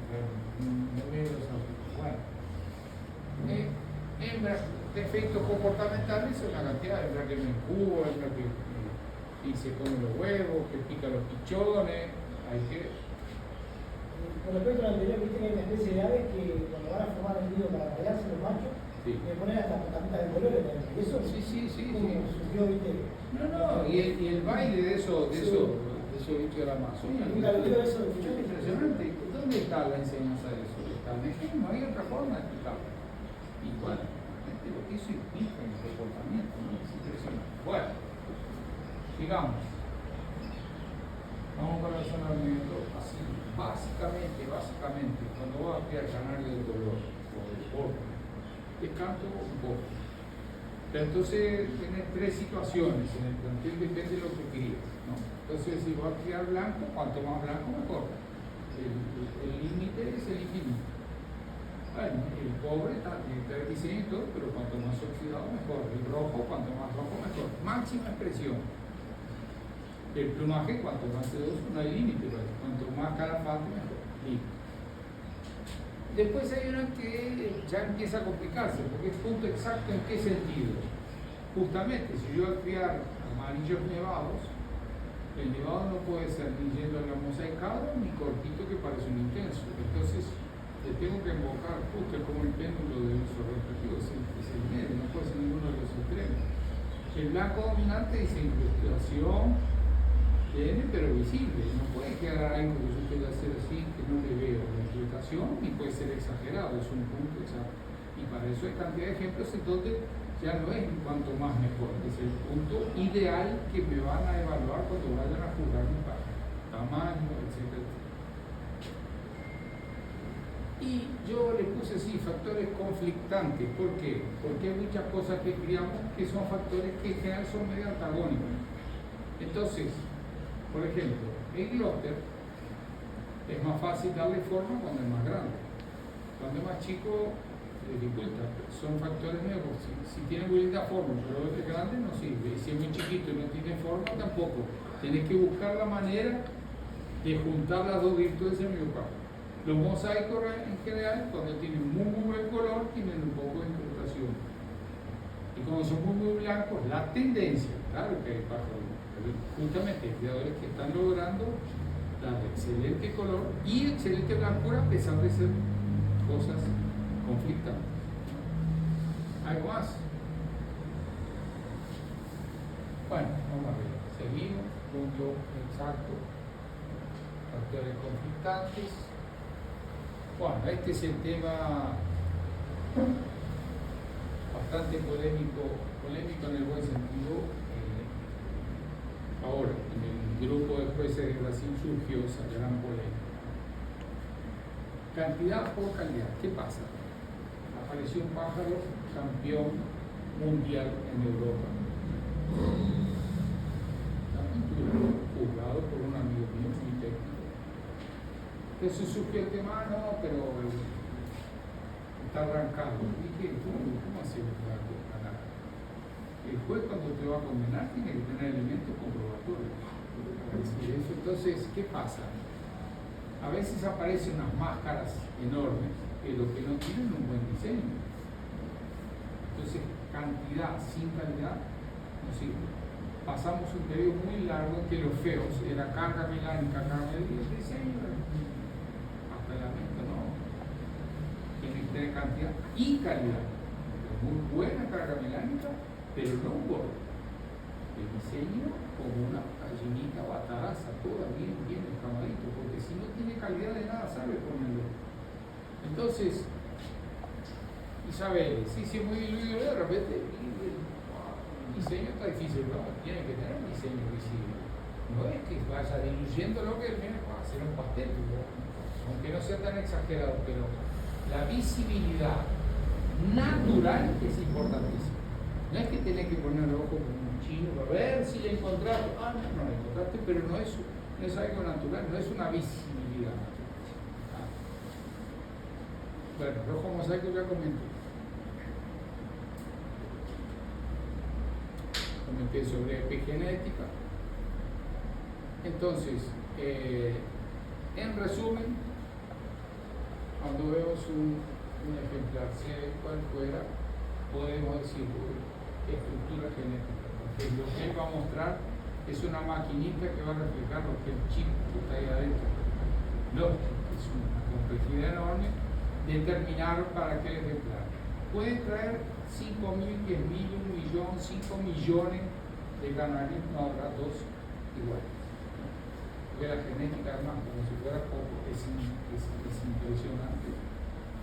No veo los autos. Bueno. Defectos comportamentales son la cantidad de hembra que me incuba, hembra que se come los huevos, que pica los pichones, hay que... Con respecto a lo anterior, viste que hay una especie de aves que cuando van a formar el nido para pelearse los machos, Sí. le ponen hasta tapitas de colores, y eso Sí. como surgió, viste. No, y el baile de esos bichos de la Amazonia. Nunca lo vio eso de pichones. Impresionante. ¿Dónde está la enseñanza de eso? Está en el no hay otra forma de explicarlo. Y bueno, lo que eso implica en el comportamiento, ¿no? Es impresionante. Bueno, sigamos. Vamos con el razonamiento así. Básicamente, cuando vas a crear canal del dolor o del porno, te canto un poco. Pero entonces tenés 3 situaciones en el plantel, depende de lo que crías, ¿no? Entonces, si vas a criar blanco, cuanto más blanco, mejor. El límite es el infinito. Bueno, el cobre tiene que tener diseño y todo, pero cuanto más oxidado, mejor. El rojo, cuanto más rojo, mejor. Máxima expresión. El plumaje, cuanto más sedoso, no hay límite, pero cuanto más calafate, mejor. Listo. Después hay una que ya empieza a complicarse, porque es punto exacto en qué sentido. Justamente, si yo voy a criar amarillos nevados, el nevado no puede ser ni yendo a la mosaicado ni cortito que parece un intenso. Entonces, le tengo que invocar justo como el péndulo de uso repetido, es el medio, no puede ser ninguno de los extremos. El blanco dominante dice incrustación, tiene pero visible, no puede quedar algo que yo quiera hacer así que no le veo la incrustación, ni puede ser exagerado, es un punto exacto. Y para eso hay cantidad de ejemplos en donde ya no es en cuanto más mejor, es el punto ideal que me van a evaluar cuando vayan a juzgar mi padre, tamaño, etc. Y yo le puse así, factores conflictantes. ¿Por qué? Porque hay muchas cosas que criamos que son factores que en general son medio antagónicos. Entonces, por ejemplo, el glóster es más fácil darle forma cuando es más grande. Cuando es más chico, se dificulta. Son factores nuevos. Si tiene muy linda forma, pero es grande, no sirve. Y si es muy chiquito y no tiene forma, tampoco. Tienes que buscar la manera de juntar las dos virtudes en el lugar. Los mosaicos en general, cuando tienen muy buen color, tienen un poco de incrustación. Y cuando son muy blancos, la tendencia, claro que hay pájaros, pero justamente criadores que están logrando dar excelente color y excelente blancura a pesar de ser cosas conflictantes. ¿Algo más? Bueno, vamos a ver. Seguimos, punto exacto. Factores conflictantes. Bueno, este es el tema bastante polémico en el buen sentido. Ahora, en el grupo de jueces de Brasil surgió esa gran polémica. Cantidad por calidad. ¿Qué pasa? Apareció un pájaro campeón mundial en Europa. La pintura, juzgado por un amigo mío muy técnico. Entonces surgió el tema, no, pero está arrancado. Dije, ¿cómo hace para ganar? El juez cuando te va a condenar tiene que tener elementos comprobatorios. Entonces, ¿qué pasa? A veces aparecen unas máscaras enormes, pero que no tienen un buen diseño. Entonces, cantidad sin calidad no sirve. Pasamos un periodo muy largo en que los feos era carga mecánica, y el diseño hasta el lamento, ¿no? Tiene que tener cantidad y calidad. Muy buena carga mecánica, pero no un gordo. El diseño como una gallinita bataraza, toda bien escamadito, porque si no tiene calidad de nada sabe ponerlo. Entonces, Isabel, sí, es muy diluido, de repente el diseño está difícil, no, tiene que tener un diseño visible. No es que vaya diluyendo lo que viene para hacer un pastel, aunque no sea tan exagerado, pero la visibilidad natural es importantísima. No es que tenés que poner el ojo como un chino a ver si le encontraste. No la encontraste, pero no es algo natural, no es una visibilidad. Bueno, rojo mosaico ya comenté. Comenté sobre epigenética. Entonces, en resumen, cuando vemos un ejemplar, sea cual fuera, podemos decir estructura genética, porque lo que él va a mostrar es una maquinita que va a reflejar lo que el chip que está ahí adentro. Lógico, es una complejidad enorme determinar para qué ejemplar. Puede traer 5.000, 10.000, 1 millón, 5 millones de canarios, no habrá dos iguales. Porque la genética, además, como si fuera poco, es impresionante.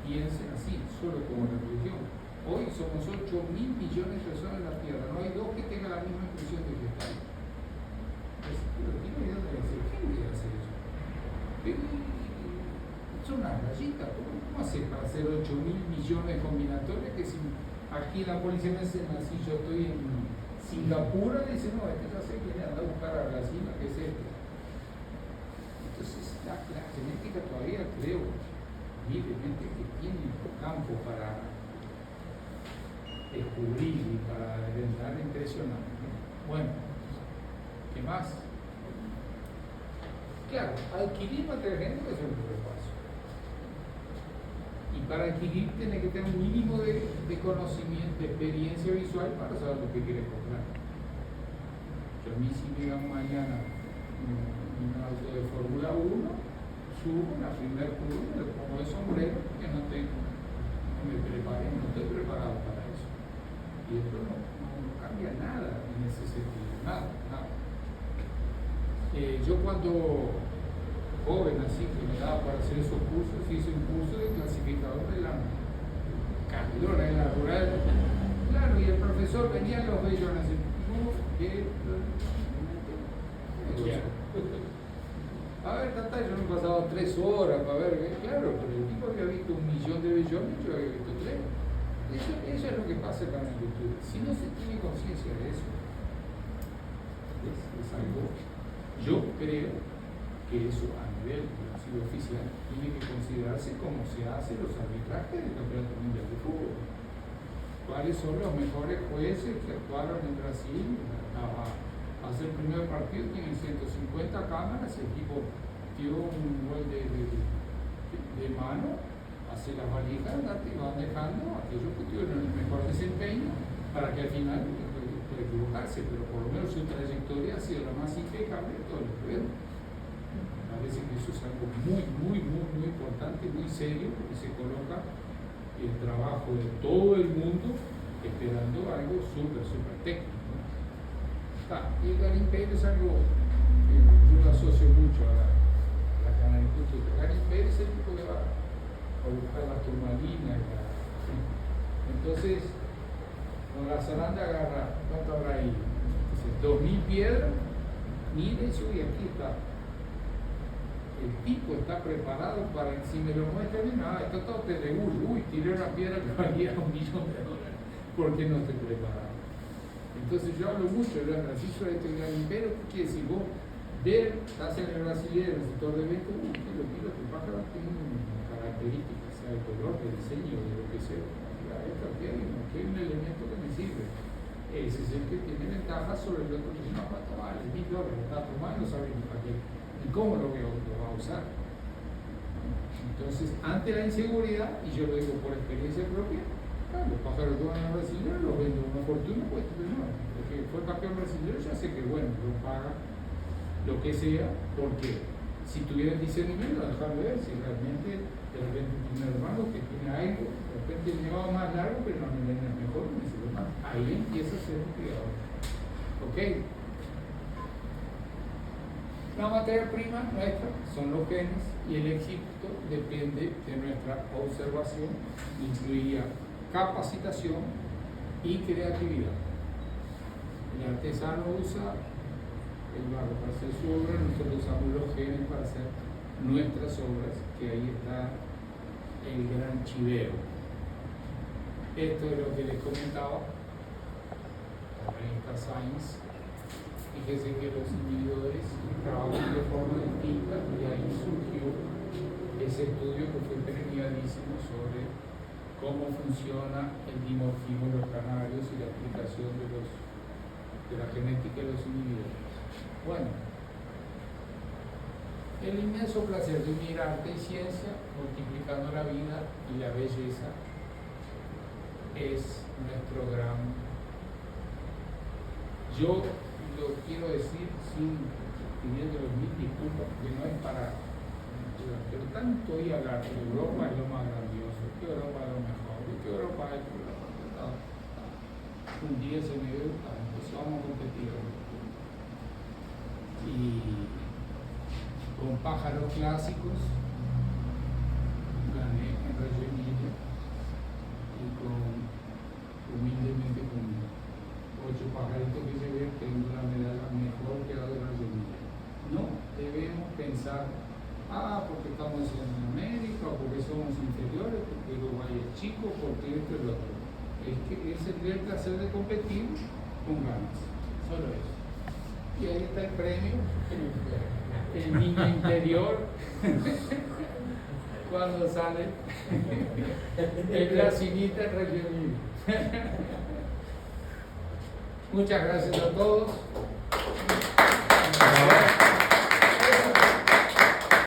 Piensen así, solo como religión. Hoy somos 8.000 millones de personas en la Tierra, no hay dos que tengan la misma impresión de que están. Pero ¿quién debe hacer eso? Son unas rayitas, ¿cómo hacer para hacer 8.000 millones de combinatorias que si aquí la policía me dice, si yo estoy en Singapur, le dice, no, ya sé quién anda a buscar a Brasil, que es este. Entonces la genética todavía creo, evidentemente, que tiene campo para descubrir y para inventar impresionante. Bueno, ¿qué más? Claro, adquirir material genético es el primer paso. Y para adquirir tiene que tener un mínimo de conocimiento, de experiencia visual para saber lo que quiere comprar. Yo a mí si me dan mañana un auto de Fórmula 1, subo la primera curva y le pongo el sombrero porque no me preparé, no estoy preparado para eso. Y esto no cambia nada en ese sentido, nada. Yo cuando joven, así que me daba para hacer esos cursos, hice un curso de clasificador de la carrera en la rural. Claro, y el profesor venía a los bellones así, a ver, tata, yo me he pasado 3 horas para ver, claro, pero el tipo había visto 1 millón de bellones, yo había visto 3. Eso es lo que pasa con la cultura. Si no se tiene conciencia de eso, es algo. Yo creo que eso a nivel oficial tiene que considerarse como se hacen los arbitrajes del Campeonato Mundial de Fútbol. ¿Cuáles son los mejores jueces que actuaron en Brasil? Hace el primer partido, tienen 150 cámaras, el equipo dio un gol de mano, hace las valijas y van dejando a aquellos que tuvieron el mejor desempeño para que al final pueda equivocarse, pero por lo menos su trayectoria ha sido la más impecable de todo el periodo. Parece que eso es algo muy importante, muy serio, porque se coloca el trabajo de todo el mundo esperando algo súper técnico. Y el garimpeiro es algo que yo lo asocio mucho a la canaricultura. Garimpeiro es el tipo que va a buscar las turmalinas. Entonces, con la zaranda agarra, ¿cuánto habrá ahí? Entonces, 2.000 piedras Mire eso y aquí está. El tipo está preparado para, si me lo muestra bien, esto todo te regula. Uy, tiré una piedra que valía $1 millón. ¿Por qué no estoy preparado? Entonces yo hablo mucho de la Francisco de este gran imperio. ¿Qué quiere decir? Vos ver, estás en el brasileño, en el sector de eventos, tu pájaro tiene características, sea el color, el diseño, de lo que sea. Esto aquí hay un elemento que me sirve. Ese es el que tiene ventaja sobre el otro que no va a tomar el $1.000, está tomando, no sabe ni para qué, ni cómo lo va a usar. Entonces, ante la inseguridad, y yo lo digo por experiencia propia, los pájaros que van a brasileños los vendo una fortuna, pues no, el que fue campeón brasileño ya sé que bueno, lo paga lo que sea, porque si tuviera el discernimiento, dejar ver si realmente de repente tiene un hermano que tiene algo, de repente me va más largo, pero no me viene mejor, me sirve más. Ahí empieza a ser un criador. ¿Ok? La materia prima nuestra son los genes y el éxito depende de nuestra observación, incluiría capacitación y creatividad. El artesano usa el barro para hacer su obra, nosotros usamos los genes para hacer nuestras obras, que ahí está el gran chivero. Esto es lo que les comentaba, la revista Science. Fíjense que los inhibidores trabajan de forma distinta y ahí surgió ese estudio que fue premiadísimo sobre cómo funciona el dimorfismo de los canarios y la aplicación de la genética de los inhibidores. Bueno, el inmenso placer de unir arte y ciencia, multiplicando la vida y la belleza, es nuestro gran. Yo lo quiero decir pidiendo los 1000 disculpas, porque no es para. Pero tanto oí hablar que Europa es lo más grandioso, que Europa es lo mejor, que Europa es lo mejor. Un día se me dio, entonces vamos a competir. Y con pájaros clásicos gané en Reggio Emilia y humildemente con 8 pajaritos que se ven tengo la medalla mejor que la de Reggio Emilia. No debemos pensar, porque estamos en América, o porque somos inferiores, porque Uruguay es chico, porque esto es lo otro. Es que es el placer de competir con ganas, solo eso. Y ahí está el premio, el niño interior, cuando sale el brasilita Reggio Emilia. Muchas gracias a todos.